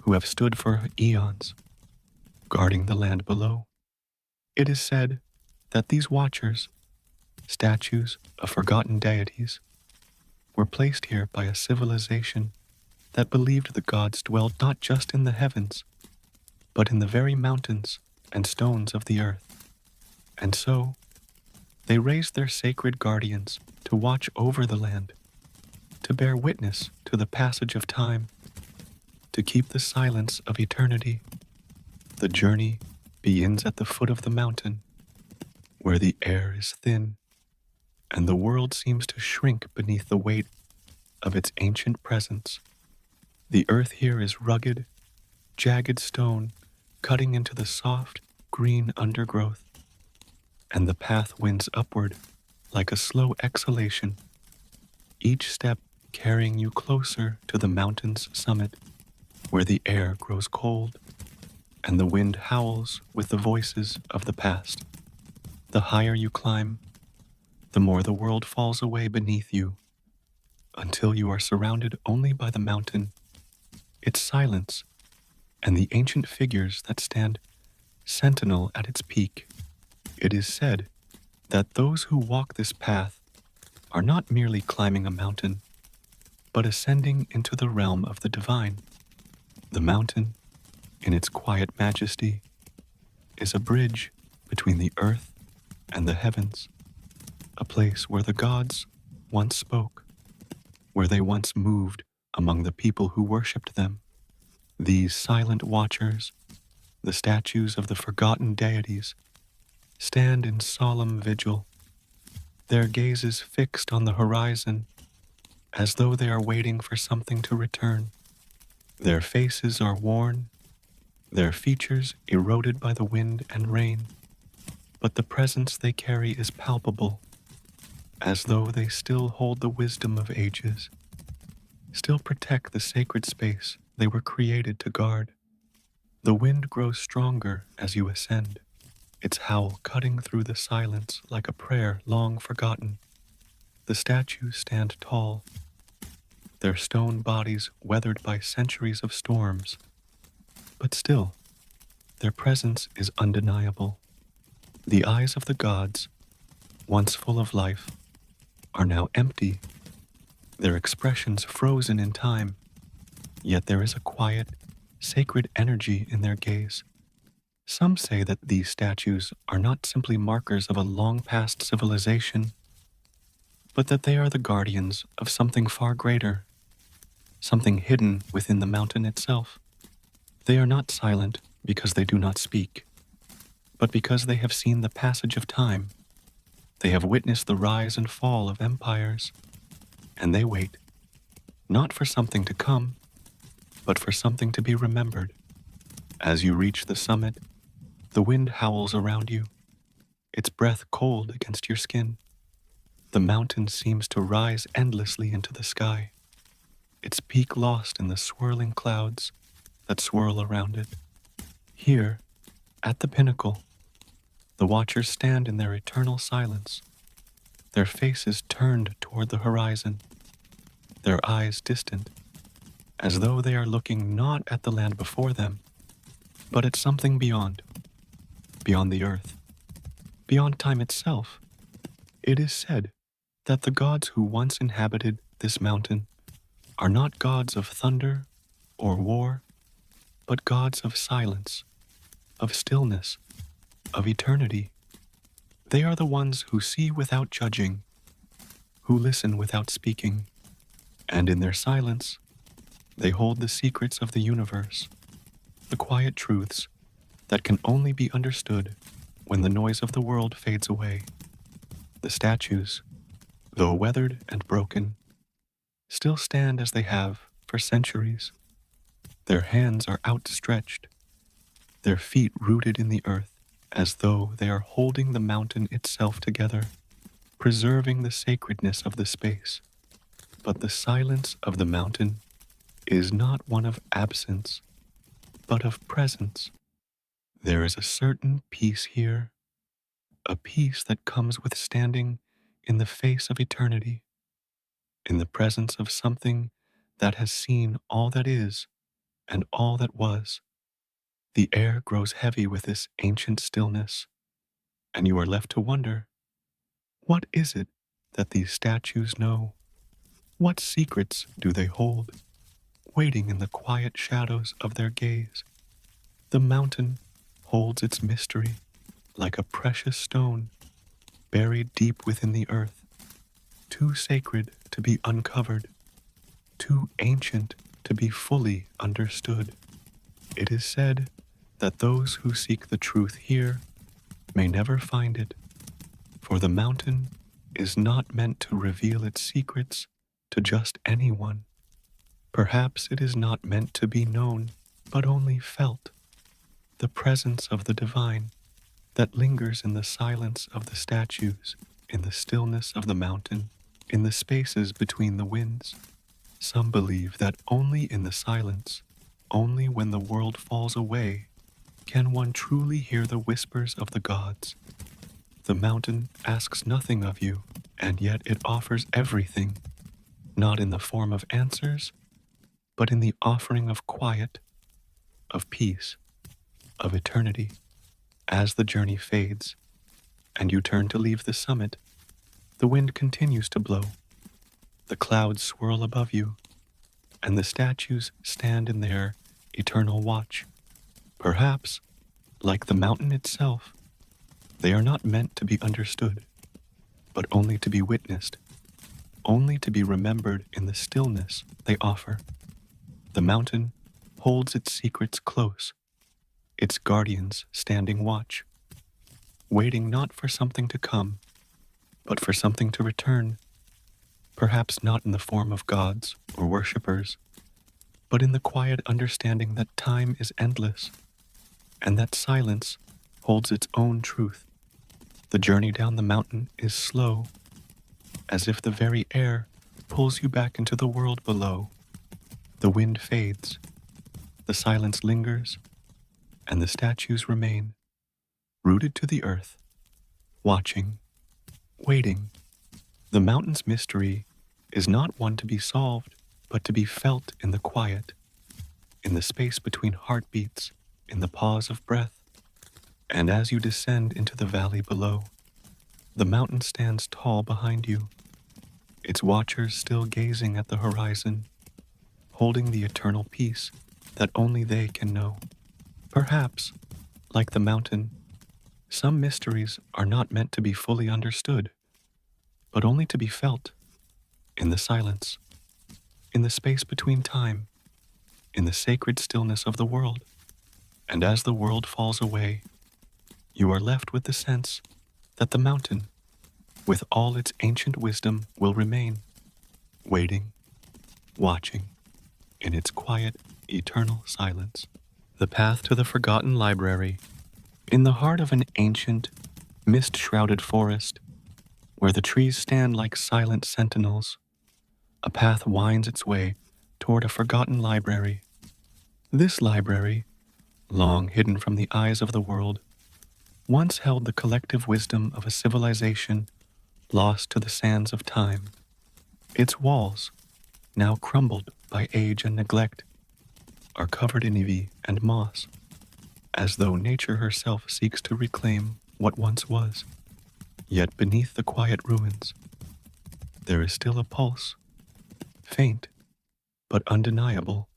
S1: who have stood for eons, guarding the land below. It is said that these watchers, statues of forgotten deities, were placed here by a civilization that believed the gods dwelled not just in the heavens, but in the very mountains and stones of the earth. And so, they raised their sacred guardians to watch over the land, to bear witness to the passage of time, to keep the silence of eternity. The journey begins at the foot of the mountain, where the air is thin, and the world seems to shrink beneath the weight of its ancient presence. The earth here is rugged, jagged stone cutting into the soft, green undergrowth, and the path winds upward like a slow exhalation, each step carrying you closer to the mountain's summit, where the air grows cold and the wind howls with the voices of the past. The higher you climb, the more the world falls away beneath you, until you are surrounded only by the mountain, its silence, and the ancient figures that stand sentinel at its peak. It is said that those who walk this path are not merely climbing a mountain, but ascending into the realm of the divine. The mountain, in its quiet majesty, is a bridge between the earth and the heavens, a place where the gods once spoke, where they once moved among the people who worshipped them. These silent watchers, the statues of the forgotten deities, stand in solemn vigil, their gazes fixed on the horizon, as though they are waiting for something to return. Their faces are worn, their features eroded by the wind and rain, but the presence they carry is palpable, as though they still hold the wisdom of ages, still protect the sacred space they were created to guard. The wind grows stronger as you ascend, its howl cutting through the silence like a prayer long forgotten. The statues stand tall, their stone bodies weathered by centuries of storms, but still, their presence is undeniable. The eyes of the gods, once full of life, are now empty, their expressions frozen in time, yet there is a quiet, sacred energy in their gaze. Some say that these statues are not simply markers of a long-past civilization, but that they are the guardians of something far greater, something hidden within the mountain itself. They are not silent because they do not speak, but because they have seen the passage of time. They have witnessed the rise and fall of empires, and they wait, not for something to come, but for something to be remembered. As you reach the summit, the wind howls around you, its breath cold against your skin. The mountain seems to rise endlessly into the sky, its peak lost in the swirling clouds that swirl around it. Here, at the pinnacle, the watchers stand in their eternal silence, their faces turned toward the horizon, their eyes distant, as though they are looking not at the land before them, but at something beyond the earth, beyond time itself. It is said that the gods who once inhabited this mountain are not gods of thunder or war, but gods of silence, of stillness, of eternity. They are the ones who see without judging, who listen without speaking, and in their silence, they hold the secrets of the universe, the quiet truths that can only be understood when the noise of the world fades away. The statues, though weathered and broken, still stand as they have for centuries. Their hands are outstretched, their feet rooted in the earth, as though they are holding the mountain itself together, preserving the sacredness of the space. But the silence of the mountain is not one of absence, but of presence. There is a certain peace here, a peace that comes with standing in the face of eternity, in the presence of something that has seen all that is and all that was. The air grows heavy with this ancient stillness, and you are left to wonder, what is it that these statues know? What secrets do they hold, waiting in the quiet shadows of their gaze? The mountain holds its mystery like a precious stone buried deep within the earth, too sacred to be uncovered, too ancient to be fully understood. It is said that those who seek the truth here may never find it, for the mountain is not meant to reveal its secrets to just anyone. Perhaps it is not meant to be known, but only felt, the presence of the divine that lingers in the silence of the statues, in the stillness of the mountain, in the spaces between the winds. Some believe that only in the silence, only when the world falls away, can one truly hear the whispers of the gods. The mountain asks nothing of you, and yet it offers everything, not in the form of answers, but in the offering of quiet, of peace, of eternity. As the journey fades, and you turn to leave the summit, the wind continues to blow. The clouds swirl above you, and the statues stand in their eternal watch. Perhaps, like the mountain itself, they are not meant to be understood, but only to be witnessed, only to be remembered in the stillness they offer. The mountain holds its secrets close, its guardians standing watch, waiting not for something to come, but for something to return, perhaps not in the form of gods or worshippers, but in the quiet understanding that time is endless, and that silence holds its own truth. The journey down the mountain is slow, as if the very air pulls you back into the world below. The wind fades, the silence lingers, and the statues remain, rooted to the earth, watching, waiting. The mountain's mystery is not one to be solved, but to be felt in the quiet, in the space between heartbeats, in the pause of breath. And as you descend into the valley below, the mountain stands tall behind you, its watchers still gazing at the horizon, holding the eternal peace that only they can know. Perhaps, like the mountain, some mysteries are not meant to be fully understood, but only to be felt in the silence, in the space between time, in the sacred stillness of the world. And as the world falls away, you are left with the sense that the mountain, with all its ancient wisdom, will remain, waiting, watching, in its quiet, eternal silence. The path to the forgotten library, in the heart of an ancient, mist-shrouded forest, where the trees stand like silent sentinels, a path winds its way toward a forgotten library, This library, long hidden from the eyes of the world, once held the collective wisdom of a civilization lost to the sands of time. Its walls, now crumbled by age and neglect, are covered in ivy and moss, as though nature herself seeks to reclaim what once was. Yet beneath the quiet ruins, there is still a pulse, faint but undeniable,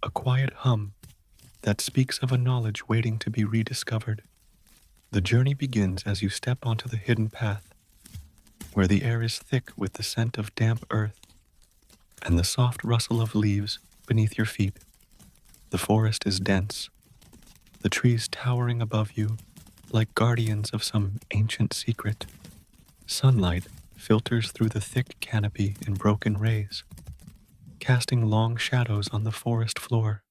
S1: a quiet hum that speaks of a knowledge waiting to be rediscovered. The journey begins as you step onto the hidden path, where the air is thick with the scent of damp earth and the soft rustle of leaves beneath your feet. The forest is dense, the trees towering above you like guardians of some ancient secret. Sunlight filters through the thick canopy in broken rays, casting long shadows on the forest floor.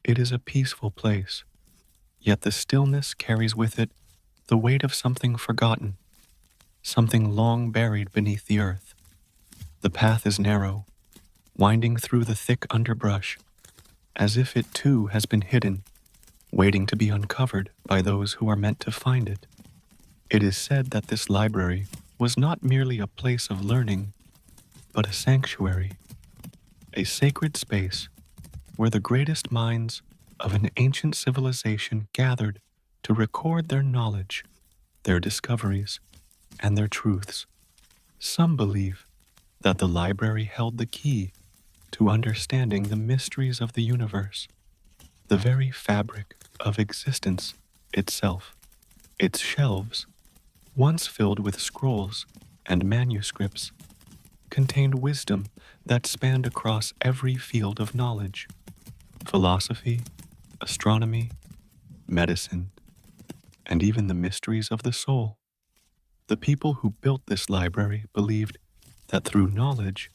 S1: It is a peaceful place, yet the stillness carries with it the weight of something forgotten, something long buried beneath the earth. The path is narrow, winding through the thick underbrush, as if it too has been hidden, waiting to be uncovered by those who are meant to find it. It is said that this library was not merely a place of learning, but a sanctuary, a sacred space where the greatest minds of an ancient civilization gathered to record their knowledge, their discoveries, and their truths. Some believe that the library held the key to understanding the mysteries of the universe, the very fabric of existence itself. Its shelves, once filled with scrolls and manuscripts, contained wisdom that spanned across every field of knowledge: philosophy, astronomy, medicine, and even the mysteries of the soul. The people who built this library believed that through knowledge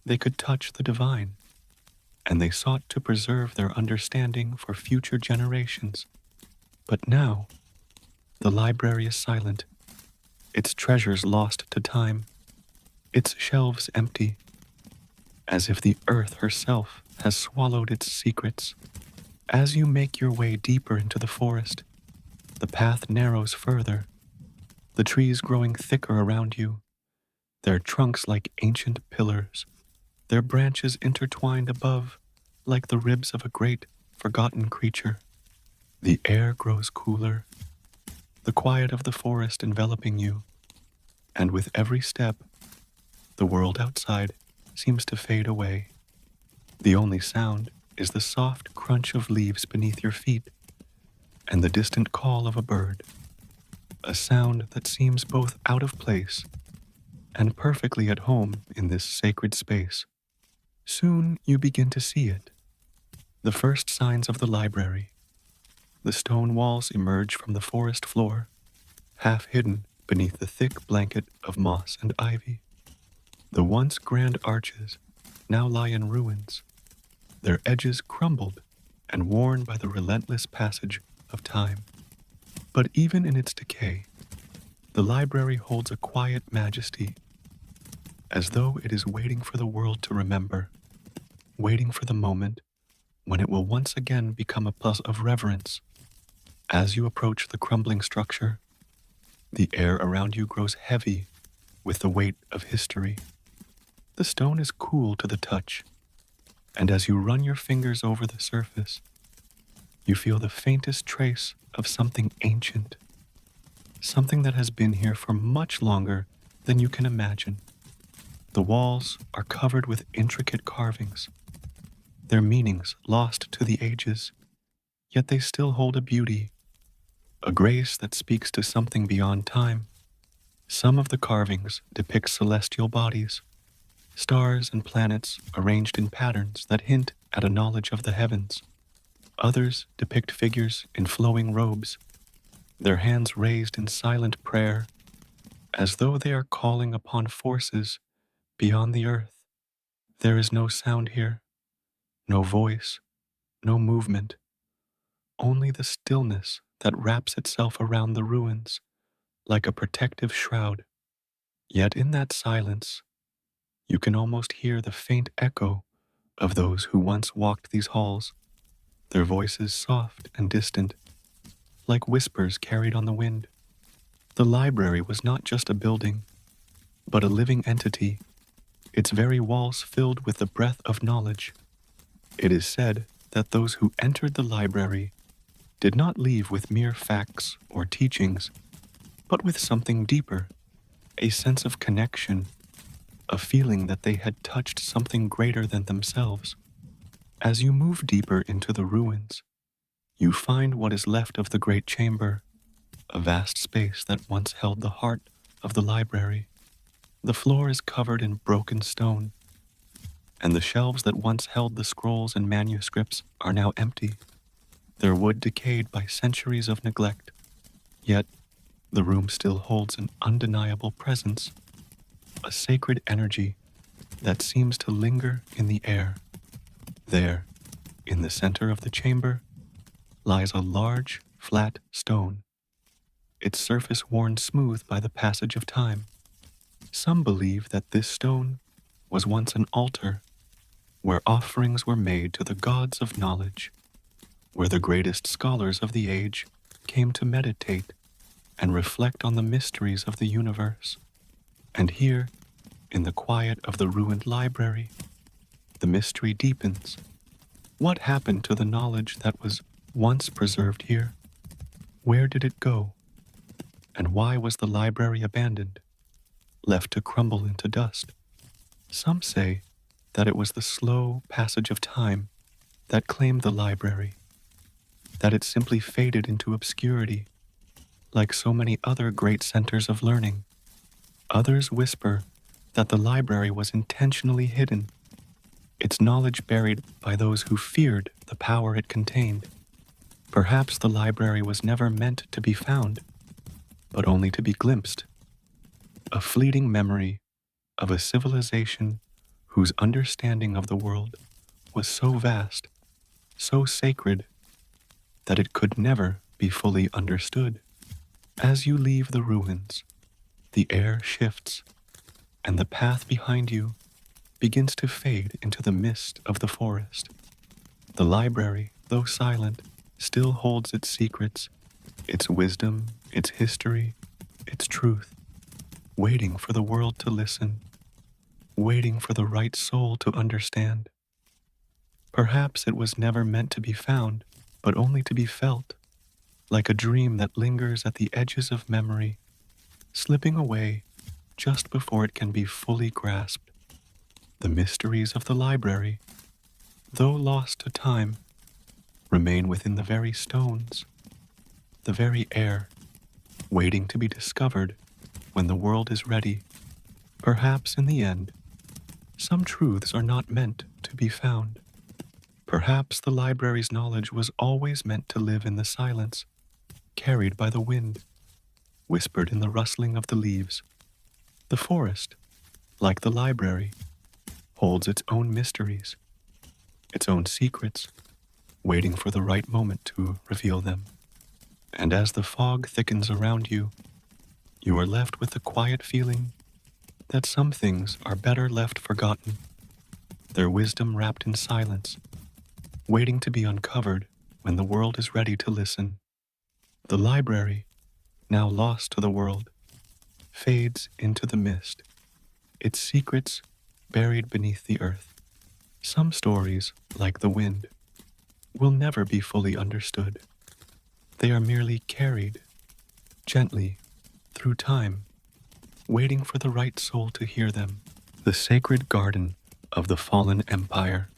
S1: they could touch the divine, and they sought to preserve their understanding for future generations. But now, the library is silent, its treasures lost to time, its shelves empty, as if the earth herself has swallowed its secrets. As you make your way deeper into the forest, the path narrows further, the trees growing thicker around you, their trunks like ancient pillars, their branches intertwined above like the ribs of a great, forgotten creature. The air grows cooler, the quiet of the forest enveloping you, and with every step, the world outside seems to fade away. The only sound is the soft crunch of leaves beneath your feet and the distant call of a bird, a sound that seems both out of place and perfectly at home in this sacred space. Soon you begin to see it. The first signs of the library. The stone walls emerge from the forest floor, half hidden beneath the thick blanket of moss and ivy. The once grand arches now lie in ruins, their edges crumbled and worn by the relentless passage of time. But even in its decay, the library holds a quiet majesty, as though it is waiting for the world to remember, waiting for the moment when it will once again become a place of reverence. As you approach the crumbling structure, the air around you grows heavy with the weight of history. The stone is cool to the touch, and as you run your fingers over the surface, you feel the faintest trace of something ancient, something that has been here for much longer than you can imagine. The walls are covered with intricate carvings, their meanings lost to the ages, yet they still hold a beauty, a grace that speaks to something beyond time. Some of the carvings depict celestial bodies, stars and planets arranged in patterns that hint at a knowledge of the heavens. Others depict figures in flowing robes, their hands raised in silent prayer, as though they are calling upon forces beyond the earth. There is no sound here, no voice, no movement, only the stillness that wraps itself around the ruins like a protective shroud. Yet in that silence, you can almost hear the faint echo of those who once walked these halls. their voices soft and distant, like whispers carried on the wind. The library was not just a building, but a living entity, its very walls filled with the breath of knowledge. It is said that those who entered the library did not leave with mere facts or teachings, but with something deeper, a sense of connection, a feeling that they had touched something greater than themselves. As you move deeper into the ruins, you find what is left of the great chamber, a vast space that once held the heart of the library. The floor is covered in broken stone, and the shelves that once held the scrolls and manuscripts are now empty, their wood decayed by centuries of neglect. Yet, the room still holds an undeniable presence, a sacred energy that seems to linger in the air. There, in the center of the chamber, lies a large, flat stone, its surface worn smooth by the passage of time. Some believe that this stone was once an altar where offerings were made to the gods of knowledge, where the greatest scholars of the age came to meditate and reflect on the mysteries of the universe. And here, in the quiet of the ruined library, the mystery deepens. What happened to the knowledge that was once preserved here? Where did it go? And why was the library abandoned, left to crumble into dust? Some say that it was the slow passage of time that claimed the library, that it simply faded into obscurity, like so many other great centers of learning. Others whisper that the library was intentionally hidden, its knowledge buried by those who feared the power it contained. Perhaps the library was never meant to be found, but only to be glimpsed, a fleeting memory of a civilization whose understanding of the world was so vast, so sacred, that it could never be fully understood. As you leave the ruins, the air shifts, and the path behind you begins to fade into the mist of the forest. The library, though silent, still holds its secrets, its wisdom, its history, its truth, waiting for the world to listen, waiting for the right soul to understand. Perhaps it was never meant to be found, but only to be felt, like a dream that lingers at the edges of memory, slipping away just before it can be fully grasped. The mysteries of the library, though lost to time, remain within the very stones, the very air, waiting to be discovered when the world is ready. Perhaps in the end, some truths are not meant to be found. Perhaps the library's knowledge was always meant to live in the silence, carried by the wind, whispered in the rustling of the leaves. The forest, like the library, holds its own mysteries, its own secrets, waiting for the right moment to reveal them. And as the fog thickens around you, you are left with the quiet feeling that some things are better left forgotten, their wisdom wrapped in silence, waiting to be uncovered when the world is ready to listen. The library, now lost to the world, fades into the mist, its secrets buried beneath the earth. Some stories, like the wind, will never be fully understood. They are merely carried, gently, through time, waiting for the right soul to hear them. The sacred garden of the fallen empire,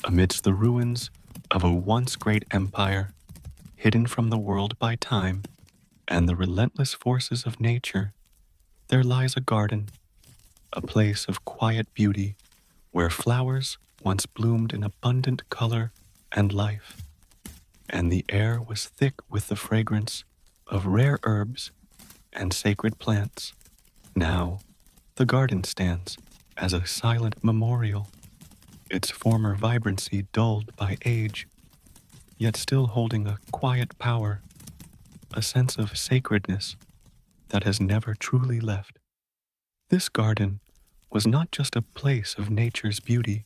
S1: amidst the ruins of a once great empire, hidden from the world by time and the relentless forces of nature, there lies a garden, a place of quiet beauty where flowers once bloomed in abundant color and life, and the air was thick with the fragrance of rare herbs and sacred plants. Now, the garden stands as a silent memorial, its former vibrancy dulled by age, yet still holding a quiet power, a sense of sacredness that has never truly left. This garden was not just a place of nature's beauty,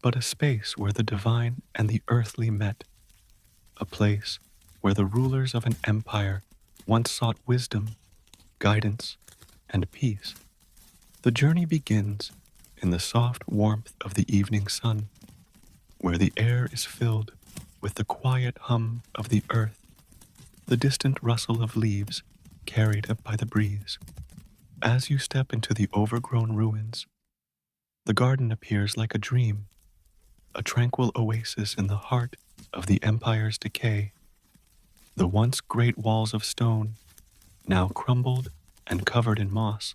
S1: but a space where the divine and the earthly met, a place where the rulers of an empire once sought wisdom, guidance, and peace. The journey begins in the soft warmth of the evening sun, where the air is filled with the quiet hum of the earth, the distant rustle of leaves carried up by the breeze. As you step into the overgrown ruins, the garden appears like a dream, a tranquil oasis in the heart of the empire's decay. The once great walls of stone, now crumbled and covered in moss,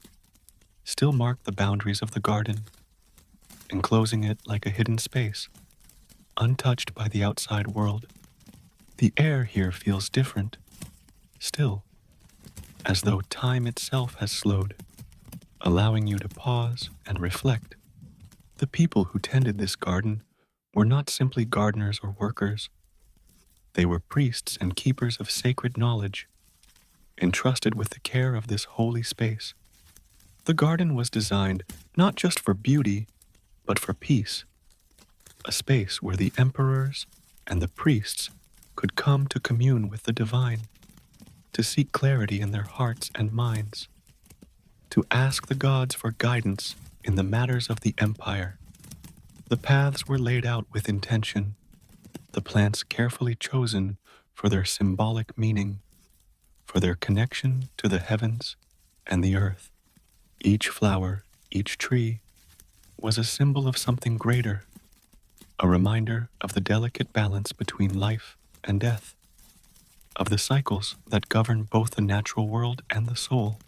S1: still mark the boundaries of the garden, enclosing it like a hidden space, untouched by the outside world. The air here feels different, still, as though time itself has slowed, allowing you to pause and reflect. The people who tended this garden were not simply gardeners or workers. They were priests and keepers of sacred knowledge, entrusted with the care of this holy space. The garden was designed not just for beauty, but for peace, a space where the emperors and the priests could come to commune with the divine, to seek clarity in their hearts and minds, to ask the gods for guidance in the matters of the empire. The paths were laid out with intention, the plants carefully chosen for their symbolic meaning, for their connection to the heavens and the earth. Each flower, each tree, was a symbol of something greater, a reminder of the delicate balance between life and death, of the cycles that govern both the natural world and the soul.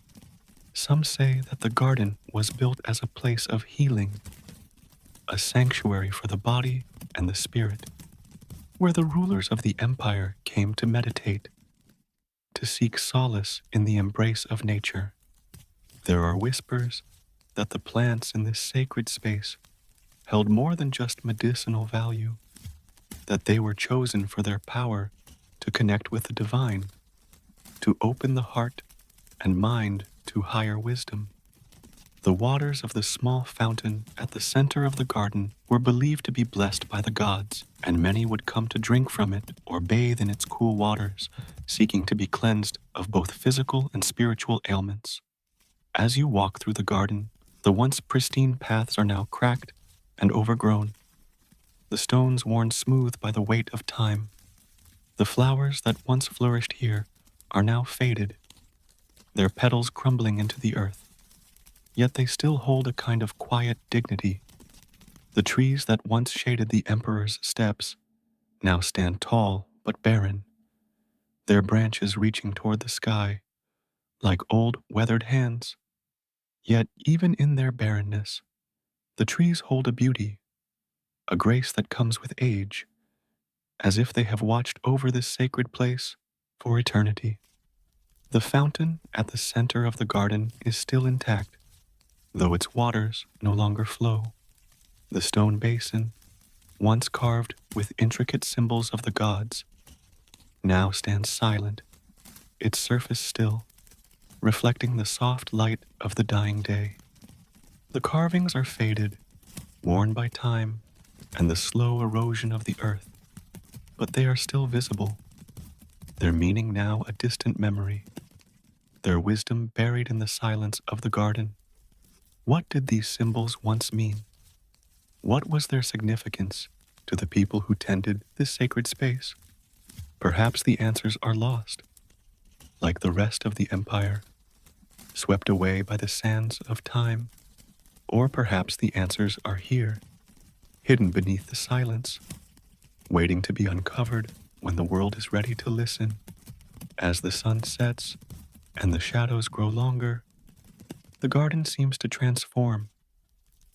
S1: Some say that the garden was built as a place of healing, a sanctuary for the body and the spirit, where the rulers of the empire came to meditate, to seek solace in the embrace of nature. There are whispers that the plants in this sacred space held more than just medicinal value, that they were chosen for their power to connect with the divine, to open the heart and mind to higher wisdom. The waters of the small fountain at the center of the garden were believed to be blessed by the gods, and many would come to drink from it or bathe in its cool waters, seeking to be cleansed of both physical and spiritual ailments. As you walk through the garden, the once pristine paths are now cracked and overgrown, the stones worn smooth by the weight of time. The flowers that once flourished here are now faded, their petals crumbling into the earth. Yet they still hold a kind of quiet dignity. The trees that once shaded the emperor's steps now stand tall but barren, their branches reaching toward the sky like old weathered hands. Yet even in their barrenness, the trees hold a beauty, a grace that comes with age, as if they have watched over this sacred place for eternity. The fountain at the center of the garden is still intact, though its waters no longer flow. The stone basin, once carved with intricate symbols of the gods, now stands silent, its surface still, reflecting the soft light of the dying day. The carvings are faded, worn by time and the slow erosion of the earth, but they are still visible, their meaning now a distant memory, their wisdom buried in the silence of the garden. What did these symbols once mean? What was their significance to the people who tended this sacred space? Perhaps the answers are lost, like the rest of the empire, swept away by the sands of time. Or perhaps the answers are here, hidden beneath the silence, waiting to be uncovered when the world is ready to listen. As the sun sets and the shadows grow longer, the garden seems to transform,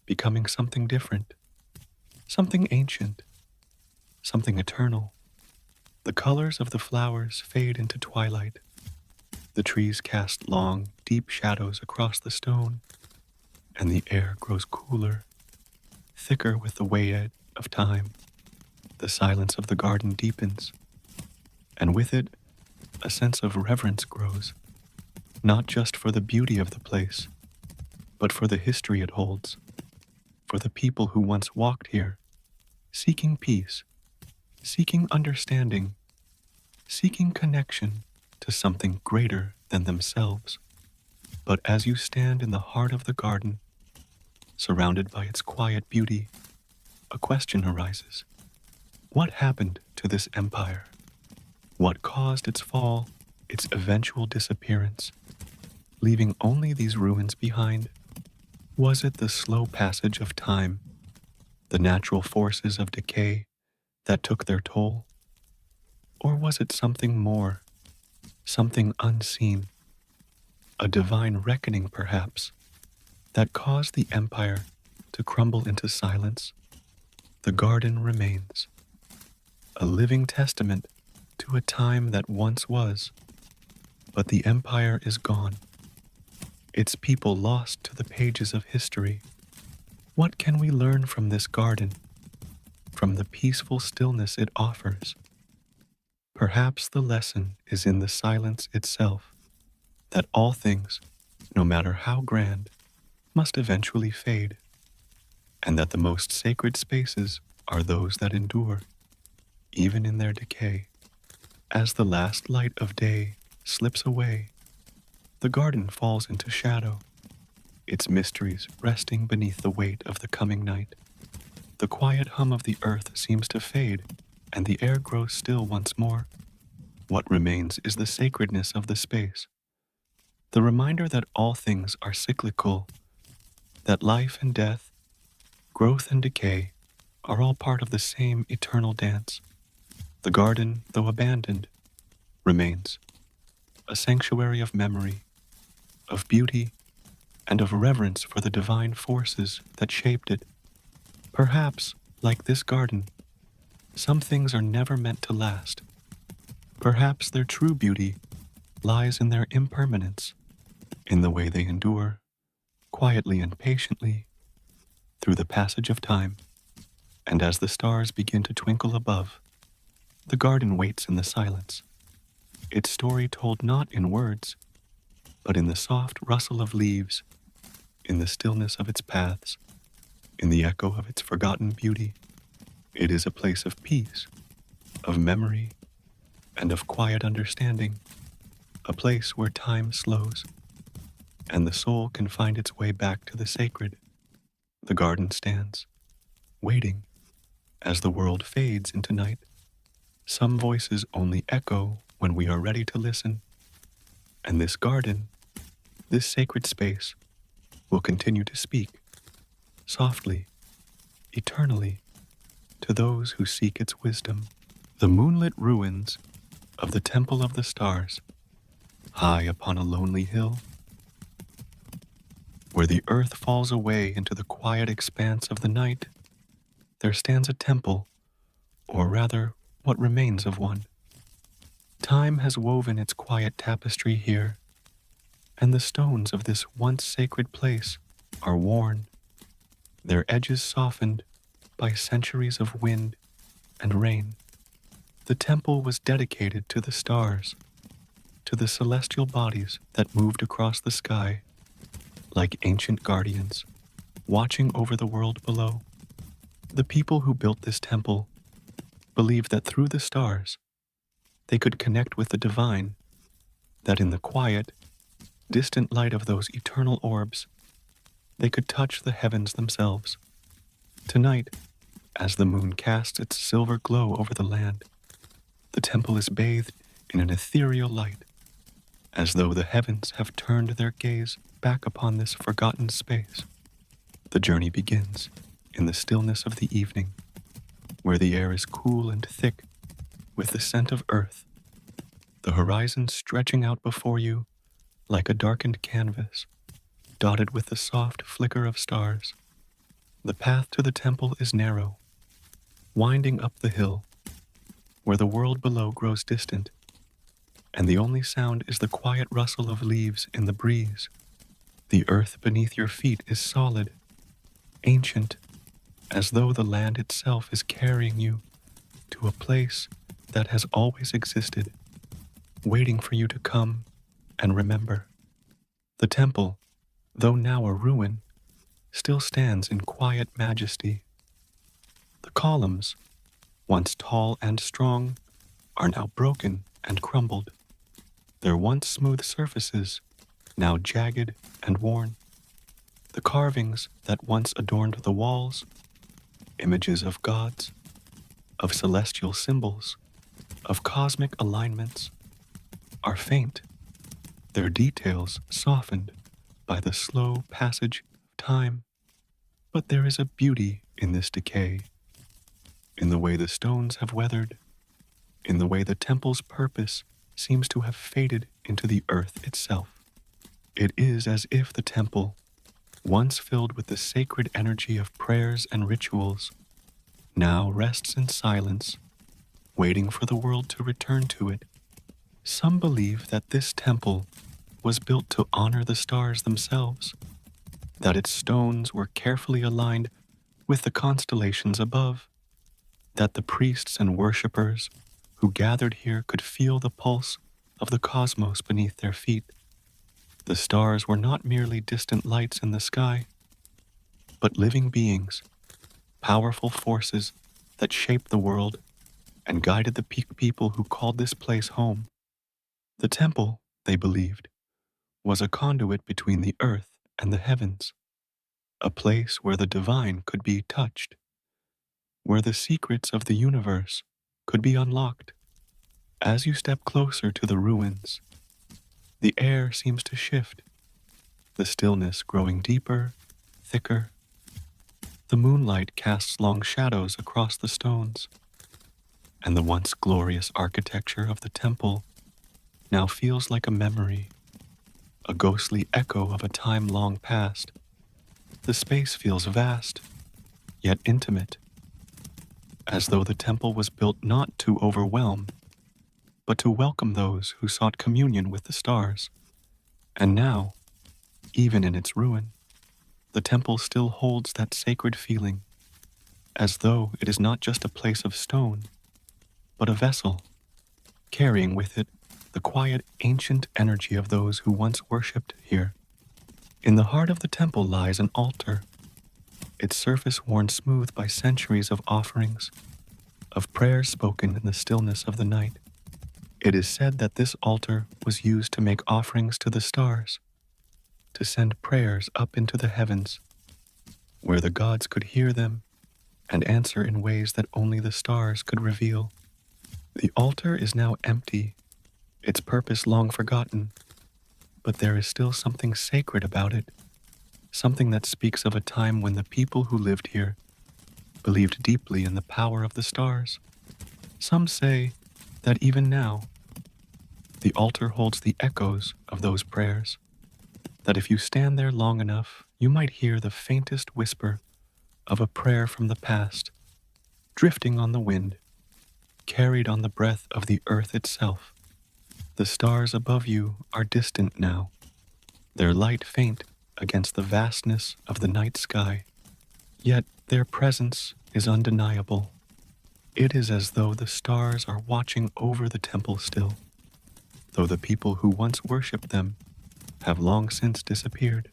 S1: becoming something different, something ancient, something eternal. The colors of the flowers fade into twilight. The trees cast long, deep shadows across the stone, and the air grows cooler, thicker with the weight of time. The silence of the garden deepens, and with it, a sense of reverence grows, not just for the beauty of the place, but for the history it holds, for the people who once walked here, seeking peace, seeking understanding, seeking connection to something greater than themselves. But as you stand in the heart of the garden, surrounded by its quiet beauty, a question arises. What happened to this empire? What caused its fall, its eventual disappearance, leaving only these ruins behind? Was it the slow passage of time, the natural forces of decay that took their toll? Or was it something more, something unseen, a divine reckoning perhaps, that caused the empire to crumble into silence? The garden remains, a living testament to a time that once was, but the empire is gone, its people lost to the pages of history. What can we learn from this garden, from the peaceful stillness it offers? Perhaps the lesson is in the silence itself, that all things, no matter how grand, must eventually fade, and that the most sacred spaces are those that endure, even in their decay. As the last light of day slips away, the garden falls into shadow, its mysteries resting beneath the weight of the coming night. The quiet hum of the earth seems to fade, and the air grows still once more. What remains is the sacredness of the space, the reminder that all things are cyclical, that life and death, growth and decay, are all part of the same eternal dance. The garden, though abandoned, remains a sanctuary of memory, of beauty, and of reverence for the divine forces that shaped it. Perhaps, like this garden, some things are never meant to last. Perhaps their true beauty lies in their impermanence, in the way they endure, quietly and patiently, through the passage of time. And as the stars begin to twinkle above, the garden waits in the silence, its story told not in words, but in the soft rustle of leaves, in the stillness of its paths, in the echo of its forgotten beauty. It is a place of peace, of memory, and of quiet understanding, a place where time slows, and the soul can find its way back to the sacred. The garden stands, waiting, as the world fades into night. Some voices only echo when we are ready to listen, and this garden, this sacred space, will continue to speak, softly, eternally, to those who seek its wisdom. The moonlit ruins of the Temple of the Stars, high upon a lonely hill, where the earth falls away into the quiet expanse of the night, there stands a temple, or rather, what remains of one. Time has woven its quiet tapestry here, and the stones of this once sacred place are worn, their edges softened by centuries of wind and rain. The temple was dedicated to the stars, to the celestial bodies that moved across the sky, like ancient guardians, watching over the world below. The people who built this temple believed that through the stars, they could connect with the divine, that in the quiet, distant light of those eternal orbs, they could touch the heavens themselves. Tonight, as the moon casts its silver glow over the land, the temple is bathed in an ethereal light, as though the heavens have turned their gaze back upon this forgotten space. The journey begins in the stillness of the evening, where the air is cool and thick with the scent of earth, the horizon stretching out before you like a darkened canvas, dotted with the soft flicker of stars. The path to the temple is narrow, winding up the hill, where the world below grows distant, and the only sound is the quiet rustle of leaves in the breeze. The earth beneath your feet is solid, ancient, as though the land itself is carrying you to a place that has always existed, waiting for you to come and remember. The temple, though now a ruin, still stands in quiet majesty, The columns, once tall and strong, are now broken and crumbled, their once smooth surfaces now jagged and worn. The carvings that once adorned the walls, images of gods, of celestial symbols, of cosmic alignments, are faint, their details softened by the slow passage of time. But there is a beauty in this decay, in the way the stones have weathered, in the way the temple's purpose seems to have faded into the earth itself. It is as if the temple, once filled with the sacred energy of prayers and rituals, now rests in silence, waiting for the world to return to it. Some believe that this temple was built to honor the stars themselves, that its stones were carefully aligned with the constellations above, that the priests and worshippers who gathered here could feel the pulse of the cosmos beneath their feet. The stars were not merely distant lights in the sky, but living beings, powerful forces that shaped the world and guided the people who called this place home. The temple, they believed, was a conduit between the earth and the heavens, a place where the divine could be touched, where the secrets of the universe could be unlocked. As you step closer to the ruins, the air seems to shift, the stillness growing deeper, thicker. The moonlight casts long shadows across the stones, and the once glorious architecture of the temple now feels like a memory, a ghostly echo of a time long past. The space feels vast, yet intimate, as though the temple was built not to overwhelm, but to welcome those who sought communion with the stars. And now, even in its ruin, the temple still holds that sacred feeling, as though it is not just a place of stone, but a vessel, carrying with it the quiet ancient energy of those who once worshipped here. In the heart of the temple lies an altar, its surface worn smooth by centuries of offerings, of prayers spoken in the stillness of the night. It is said that this altar was used to make offerings to the stars, to send prayers up into the heavens, where the gods could hear them and answer in ways that only the stars could reveal. The altar is now empty, its purpose long forgotten, but there is still something sacred about it, something that speaks of a time when the people who lived here believed deeply in the power of the stars. Some say that even now, the altar holds the echoes of those prayers, that if you stand there long enough, you might hear the faintest whisper of a prayer from the past, drifting on the wind, carried on the breath of the earth itself. The stars above you are distant now, their light faint against the vastness of the night sky, yet their presence is undeniable. It is as though the stars are watching over the temple still, though the people who once worshipped them have long since disappeared.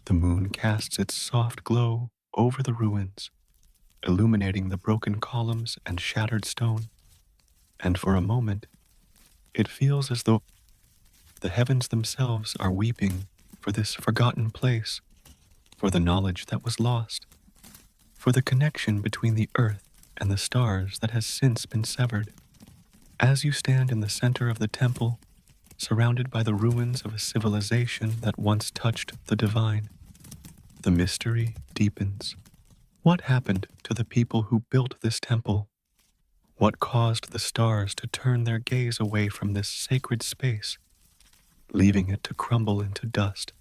S1: The moon casts its soft glow over the ruins, illuminating the broken columns and shattered stone, and for a moment, it feels as though the heavens themselves are weeping for this forgotten place, for the knowledge that was lost, for the connection between the earth and the stars that has since been severed. As you stand in the center of the temple, surrounded by the ruins of a civilization that once touched the divine, the mystery deepens. What happened to the people who built this temple? What caused the stars to turn their gaze away from this sacred space, leaving it to crumble into dust?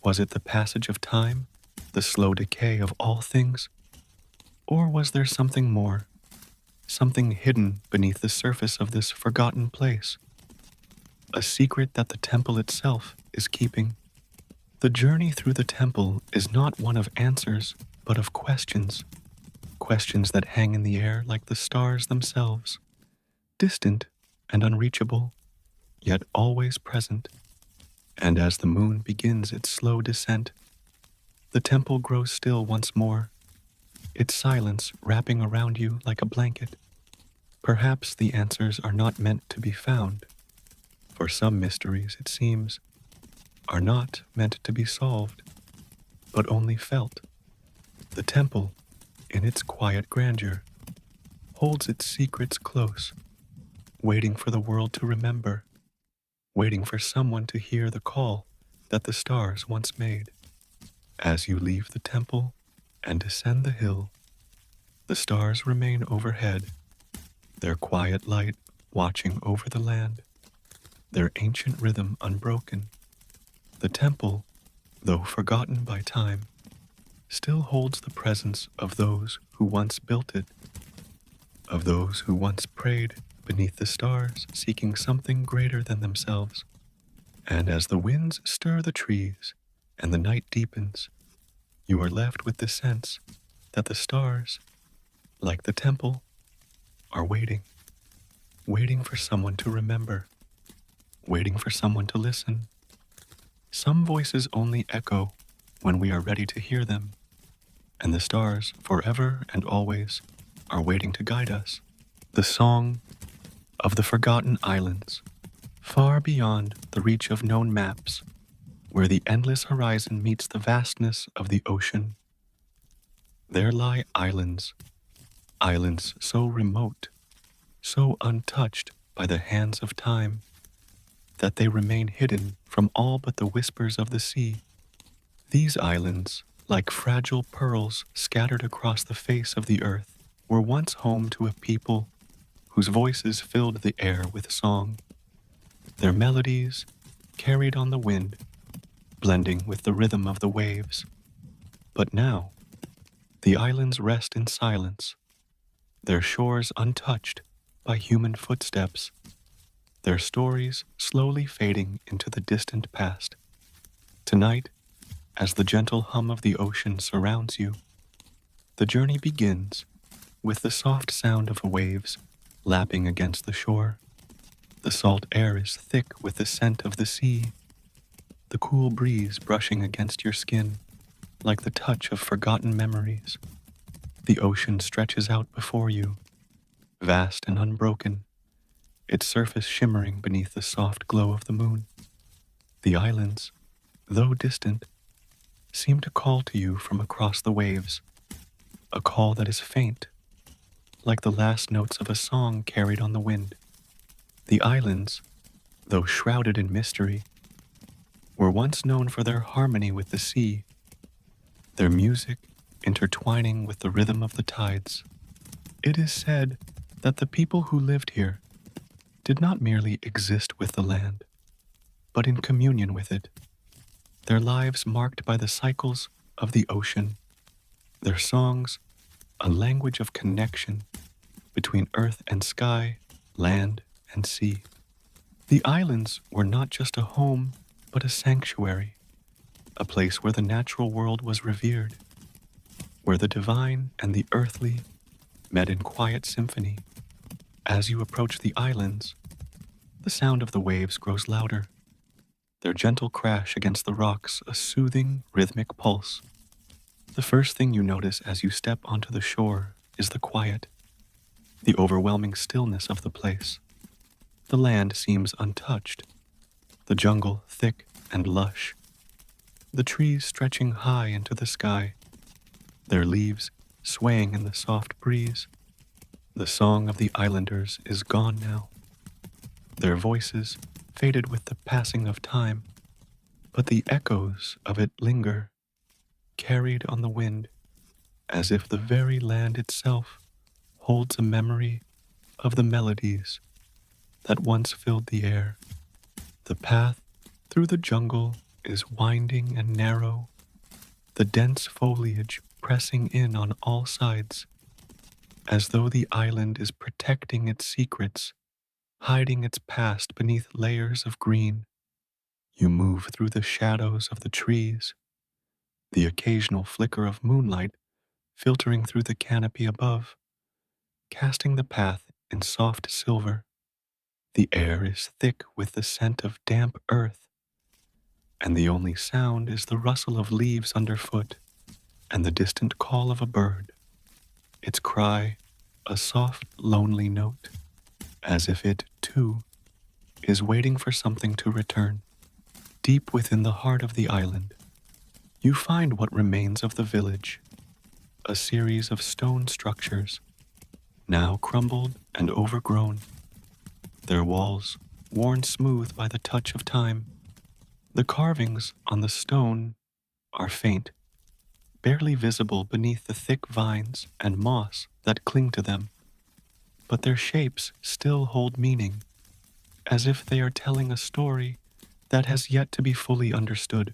S1: Was it the passage of time, the slow decay of all things? Or was there something more, something hidden beneath the surface of this forgotten place? A secret that the temple itself is keeping. The journey through the temple is not one of answers, but of questions. Questions that hang in the air like the stars themselves, distant and unreachable, yet always present. And as the moon begins its slow descent, the temple grows still once more, its silence wrapping around you like a blanket. Perhaps the answers are not meant to be found, for some mysteries, it seems, are not meant to be solved, but only felt. The temple, in its quiet grandeur, holds its secrets close, waiting for the world to remember, waiting for someone to hear the call that the stars once made. As you leave the temple and descend the hill, the stars remain overhead, their quiet light watching over the land, their ancient rhythm unbroken. The temple, though forgotten by time, still holds the presence of those who once built it, of those who once prayed beneath the stars, seeking something greater than themselves. And as the winds stir the trees and the night deepens, you are left with the sense that the stars, like the temple, are waiting, waiting for someone to remember, waiting for someone to listen. Some voices only echo when we are ready to hear them, and the stars, forever and always, are waiting to guide us. The song of the forgotten islands, far beyond the reach of known maps, where the endless horizon meets the vastness of the ocean. There lie islands, islands so remote, so untouched by the hands of time, that they remain hidden from all but the whispers of the sea. These islands, like fragile pearls scattered across the face of the earth, were once home to a people whose voices filled the air with song, their melodies carried on the wind, blending with the rhythm of the waves. But now, the islands rest in silence, their shores untouched by human footsteps, their stories slowly fading into the distant past. Tonight, as the gentle hum of the ocean surrounds you, the journey begins with the soft sound of the waves lapping against the shore. The salt air is thick with the scent of the sea, the cool breeze brushing against your skin like the touch of forgotten memories. The ocean stretches out before you, vast and unbroken, its surface shimmering beneath the soft glow of the moon. The islands, though distant, seem to call to you from across the waves, a call that is faint, like the last notes of a song carried on the wind. The islands, though shrouded in mystery, were once known for their harmony with the sea, their music intertwining with the rhythm of the tides. It is said that the people who lived here did not merely exist with the land, but in communion with it, their lives marked by the cycles of the ocean, their songs a language of connection between earth and sky, land and sea. The islands were not just a home, but a sanctuary, a place where the natural world was revered, where the divine and the earthly met in quiet symphony. As you approach the islands, the sound of the waves grows louder, their gentle crash against the rocks a soothing, rhythmic pulse. The first thing you notice as you step onto the shore is the quiet, the overwhelming stillness of the place. The land seems untouched, the jungle thick and lush, the trees stretching high into the sky, their leaves swaying in the soft breeze. The song of the islanders is gone now, their voices faded with the passing of time, but the echoes of it linger, carried on the wind, as if the very land itself holds a memory of the melodies that once filled the air. The path through the jungle is winding and narrow, the dense foliage pressing in on all sides, as though the island is protecting its secrets, hiding its past beneath layers of green. You move through the shadows of the trees, the occasional flicker of moonlight filtering through the canopy above, casting the path in soft silver. The air is thick with the scent of damp earth, and the only sound is the rustle of leaves underfoot and the distant call of a bird. its cry a soft, lonely note, as if it, too, is waiting for something to return. Deep within the heart of the island, you find what remains of the village, a series of stone structures, now crumbled and overgrown, their walls worn smooth by the touch of time. The carvings on the stone are faint, barely visible beneath the thick vines and moss that cling to them, but their shapes still hold meaning, as if they are telling a story that has yet to be fully understood.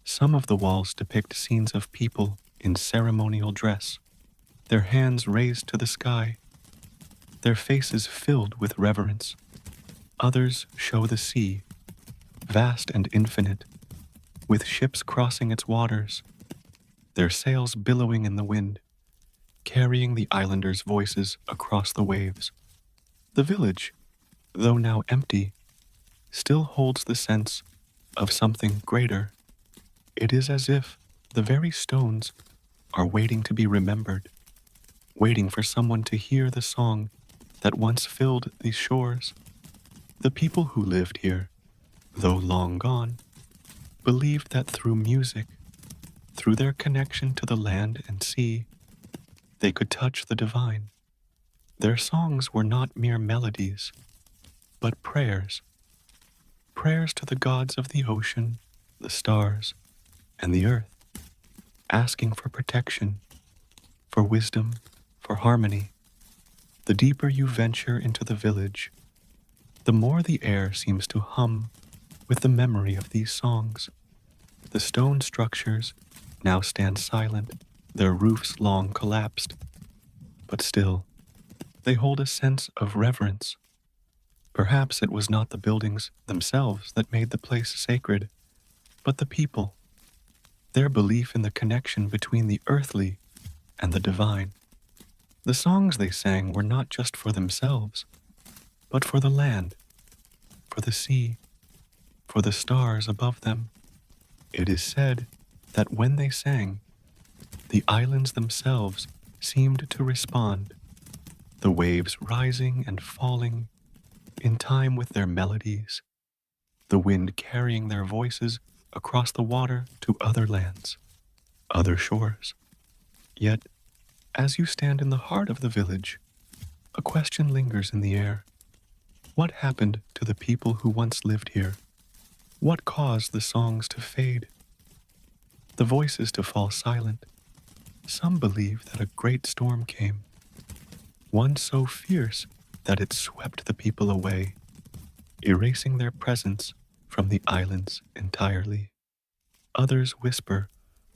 S1: Some of the walls depict scenes of people in ceremonial dress, their hands raised to the sky, their faces filled with reverence. Others show the sea, vast and infinite, with ships crossing its waters, their sails billowing in the wind, carrying the islanders' voices across the waves. The village, though now empty, still holds the sense of something greater. It is as if the very stones are waiting to be remembered, waiting for someone to hear the song that once filled these shores. The people who lived here, though long gone, believed that through music, through their connection to the land and sea, they could touch the divine. Their songs were not mere melodies, but prayers, prayers to the gods of the ocean, the stars, and the earth, asking for protection, for wisdom, for harmony. The deeper you venture into the village, the more the air seems to hum with the memory of these songs. The stone structures now stand silent, their roofs long collapsed, but still, they hold a sense of reverence. Perhaps it was not the buildings themselves that made the place sacred, but the people, their belief in the connection between the earthly and the divine. The songs they sang were not just for themselves, but for the land, for the sea, for the stars above them. It is said that when they sang, the islands themselves seemed to respond, the waves rising and falling in time with their melodies, the wind carrying their voices across the water to other lands, other shores. Yet, as you stand in the heart of the village, a question lingers in the air. What happened to the people who once lived here? What caused the songs to fade, the voices to fall silent? Some believe that a great storm came, one so fierce that it swept the people away, erasing their presence from the islands entirely. Others whisper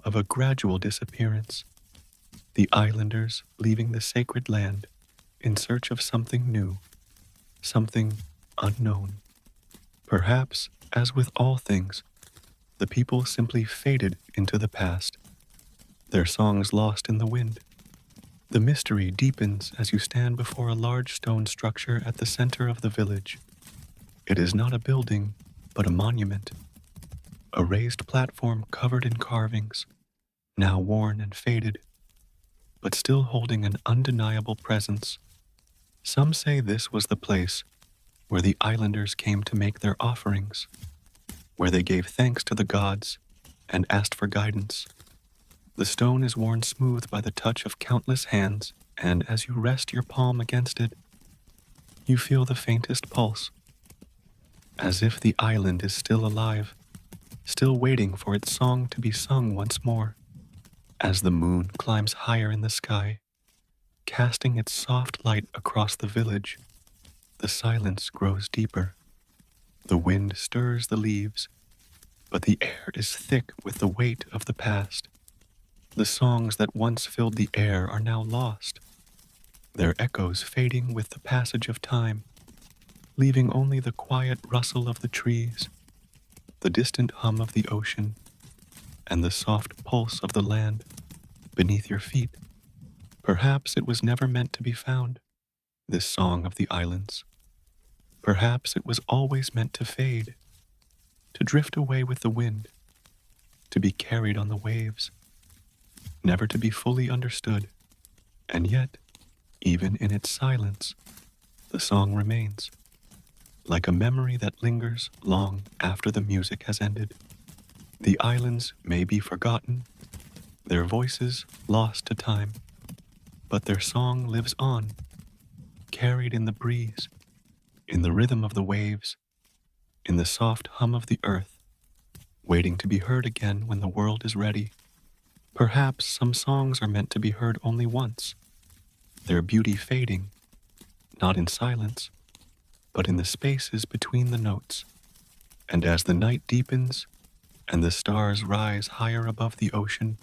S1: of a gradual disappearance, the islanders leaving the sacred land in search of something new, something unknown. Perhaps, as with all things, the people simply faded into the past, their songs lost in the wind. The mystery deepens as you stand before a large stone structure at the center of the village. It is not a building, but a monument, a raised platform covered in carvings, now worn and faded, but still holding an undeniable presence. Some say this was the place where the islanders came to make their offerings, where they gave thanks to the gods and asked for guidance. The stone is worn smooth by the touch of countless hands, and as you rest your palm against it, you feel the faintest pulse, as if the island is still alive, still waiting for its song to be sung once more. As the moon climbs higher in the sky, casting its soft light across the village, the silence grows deeper. The wind stirs the leaves, but the air is thick with the weight of the past. The songs that once filled the air are now lost, their echoes fading with the passage of time, leaving only the quiet rustle of the trees, the distant hum of the ocean, and the soft pulse of the land beneath your feet. Perhaps it was never meant to be found, this song of the islands. Perhaps it was always meant to fade, to drift away with the wind, to be carried on the waves, never to be fully understood. And yet, even in its silence, the song remains, like a memory that lingers long after the music has ended. The islands may be forgotten, their voices lost to time, but their song lives on, carried in the breeze, in the rhythm of the waves, in the soft hum of the earth, waiting to be heard again when the world is ready. Perhaps some songs are meant to be heard only once, their beauty fading, not in silence, but in the spaces between the notes. And as the night deepens and the stars rise higher above the ocean,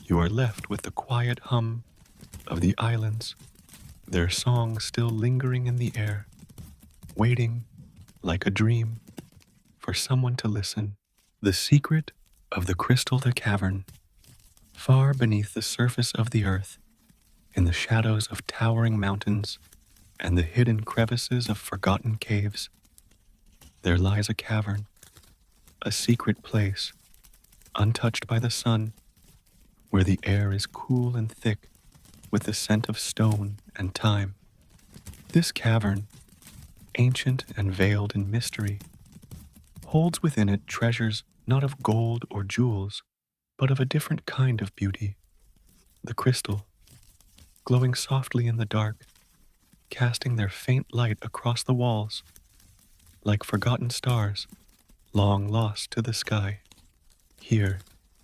S1: you are left with the quiet hum of the islands, their song still lingering in the air, waiting like a dream for someone to listen. The secret of the crystal cavern, far beneath the surface of the earth, in the shadows of towering mountains and the hidden crevices of forgotten caves, there lies a cavern, a secret place, untouched by the sun, where the air is cool and thick with the scent of stone and time. This cavern, ancient and veiled in mystery, holds within it treasures not of gold or jewels, but of a different kind of beauty, the crystal, glowing softly in the dark, casting their faint light across the walls, like forgotten stars, long lost to the sky. Here,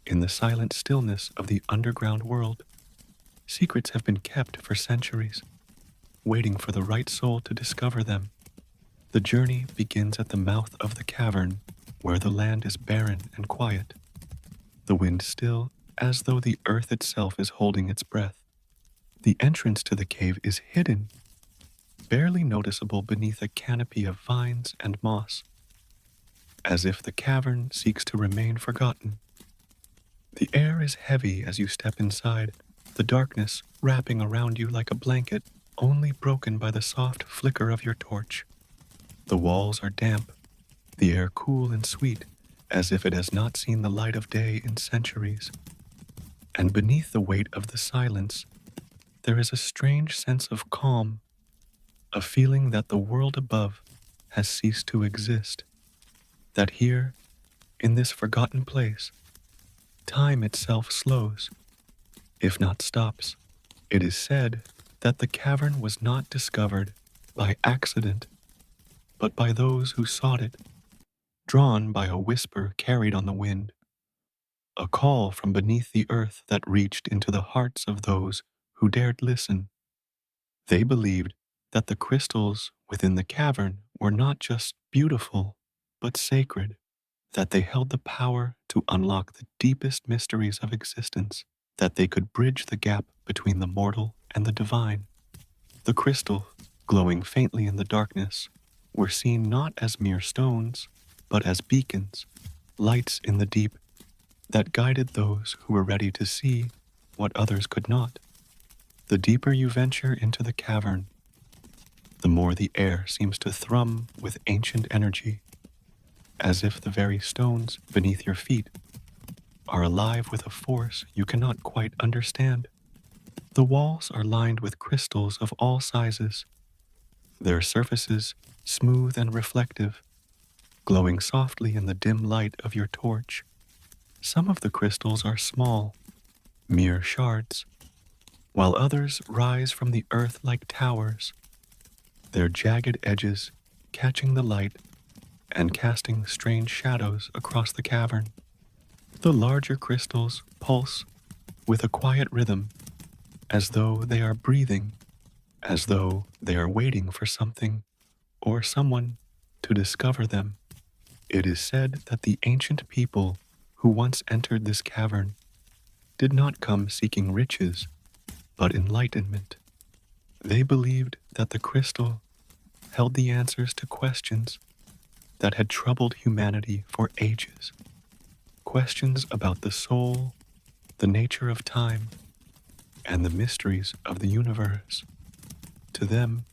S1: in the silent stillness of the underground world, secrets have been kept for centuries, waiting for the right soul to discover them. The journey begins at the mouth of the cavern, where the land is barren and quiet, the wind still, as though the earth itself is holding its breath. The entrance to the cave is hidden, barely noticeable beneath a canopy of vines and moss, as if the cavern seeks to remain forgotten. The air is heavy as you step inside, the darkness wrapping around you like a blanket, only broken by the soft flicker of your torch. The walls are damp, the air cool and sweet, as if it has not seen the light of day in centuries. And beneath the weight of the silence, there is a strange sense of calm, a feeling that the world above has ceased to exist, that here, in this forgotten place, time itself slows, if not stops. It is said that the cavern was not discovered by accident, but by those who sought it, drawn by a whisper carried on the wind, a call from beneath the earth that reached into the hearts of those who dared listen. They believed that the crystals within the cavern were not just beautiful, but sacred, that they held the power to unlock the deepest mysteries of existence, that they could bridge the gap between the mortal and the divine. The crystal, glowing faintly in the darkness, were seen not as mere stones, but as beacons, lights in the deep that guided those who were ready to see what others could not. The deeper you venture into the cavern, the more the air seems to thrum with ancient energy, as if the very stones beneath your feet are alive with a force you cannot quite understand. The walls are lined with crystals of all sizes, their surfaces smooth and reflective, glowing softly in the dim light of your torch. Some of the crystals are small, mere shards, while others rise from the earth like towers, their jagged edges catching the light and casting strange shadows across the cavern. The larger crystals pulse with a quiet rhythm, as though they are breathing, as though they are waiting for something or someone to discover them. It is said that the ancient people who once entered this cavern did not come seeking riches, but enlightenment. They believed that the crystal held the answers to questions that had troubled humanity for ages. Questions about the soul, the nature of time, and the mysteries of the universe. To them,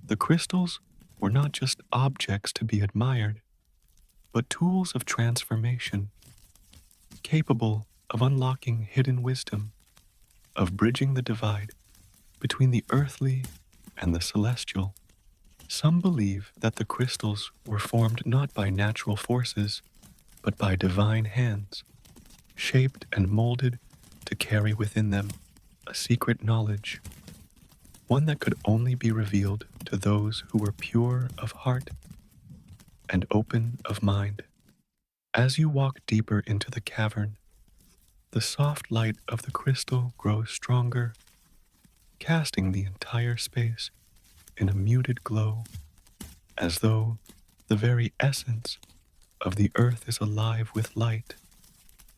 S1: the crystals were not just objects to be admired, but tools of transformation, capable of unlocking hidden wisdom, of bridging the divide between the earthly and the celestial. Some believe that the crystals were formed not by natural forces, but by divine hands, shaped and molded to carry within them a secret knowledge, one that could only be revealed to those who were pure of heart and open of mind. As you walk deeper into the cavern, the soft light of the crystal grows stronger, casting the entire space in a muted glow, as though the very essence of the earth is alive with light.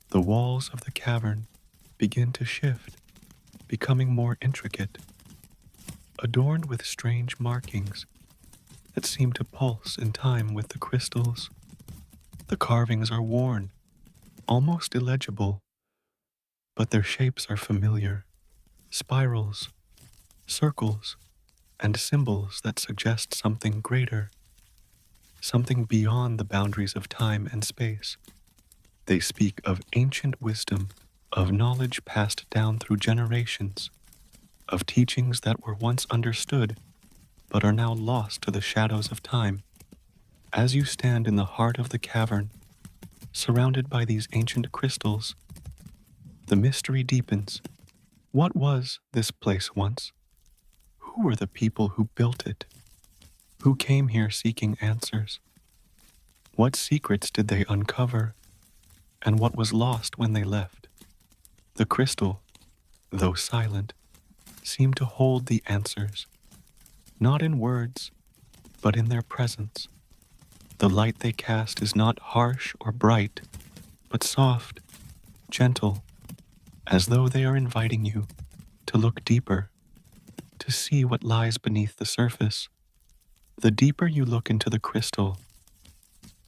S1: The walls of the cavern begin to shift, becoming more intricate, adorned with strange markings that seem to pulse in time with the crystals. The carvings are worn, almost illegible, but their shapes are familiar: spirals, circles, and symbols that suggest something greater, something beyond the boundaries of time and space. They speak of ancient wisdom, of knowledge passed down through generations, of teachings that were once understood but are now lost to the shadows of time. As you stand in the heart of the cavern, surrounded by these ancient crystals, the mystery deepens. What was this place once? Who were the people who built it? Who came here seeking answers? What secrets did they uncover? And what was lost when they left? The crystal, though silent, seemed to hold the answers, not in words, but in their presence. The light they cast is not harsh or bright, but soft, gentle, as though they are inviting you to look deeper, to see what lies beneath the surface. The deeper you look into the crystal,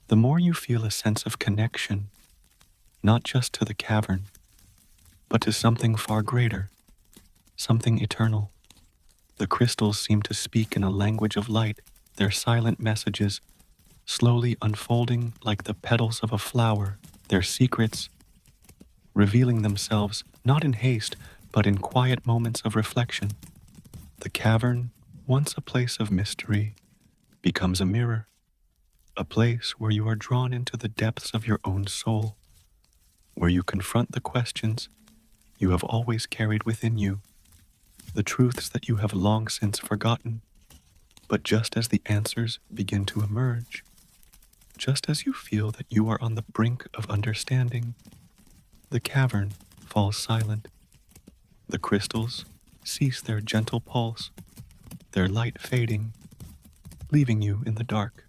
S1: the more you feel a sense of connection, not just to the cavern, but to something far greater, something eternal. The crystals seem to speak in a language of light, their silent messages slowly unfolding like the petals of a flower, their secrets revealing themselves not in haste, but in quiet moments of reflection. The cavern, once a place of mystery, becomes a mirror, a place where you are drawn into the depths of your own soul, where you confront the questions you have always carried within you, the truths that you have long since forgotten. But just as the answers begin to emerge, just as you feel that you are on the brink of understanding, the cavern falls silent. The crystals cease their gentle pulse, their light fading, leaving you in the dark.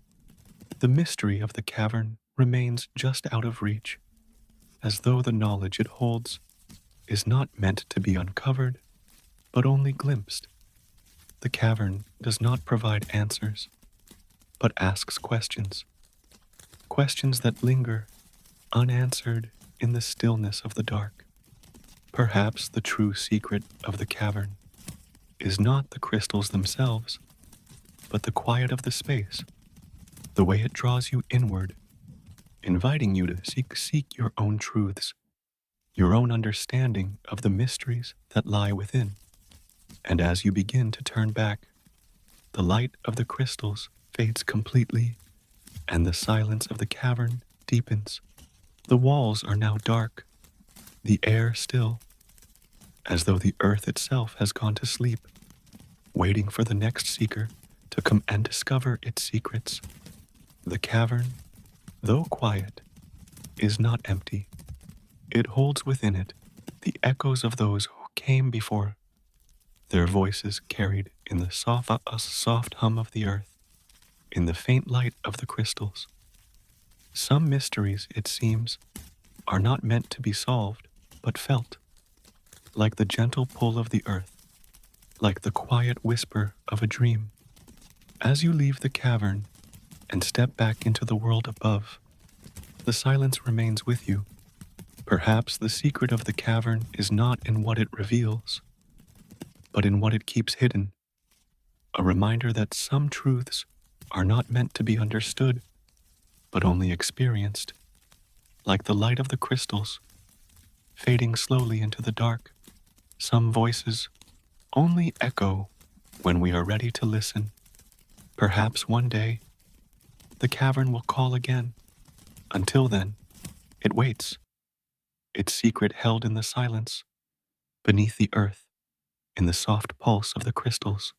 S1: The mystery of the cavern remains just out of reach, as though the knowledge it holds is not meant to be uncovered, but only glimpsed. The cavern does not provide answers, but asks questions, questions that linger unanswered in the stillness of the dark. Perhaps the true secret of the cavern is not the crystals themselves, but the quiet of the space, the way it draws you inward, inviting you to seek your own truths, your own understanding of the mysteries that lie within. And as you begin to turn back, the light of the crystals fades completely, and the silence of the cavern deepens. The walls are now dark, the air still, as though the earth itself has gone to sleep, waiting for the next seeker to come and discover its secrets. The cavern, though quiet, is not empty. It holds within it the echoes of those who came before, their voices carried in the soft hum of the earth, in the faint light of the crystals. Some mysteries, it seems, are not meant to be solved, but felt, like the gentle pull of the earth, like the quiet whisper of a dream. As you leave the cavern and step back into the world above, the silence remains with you. Perhaps the secret of the cavern is not in what it reveals, but in what it keeps hidden, a reminder that some truths are not meant to be understood, but only experienced, like the light of the crystals, fading slowly into the dark. Some voices, only echo when we are ready to listen. Perhaps one day the cavern will call again. Until then, it waits, its secret held in the silence, beneath the earth, in the soft pulse of the crystals.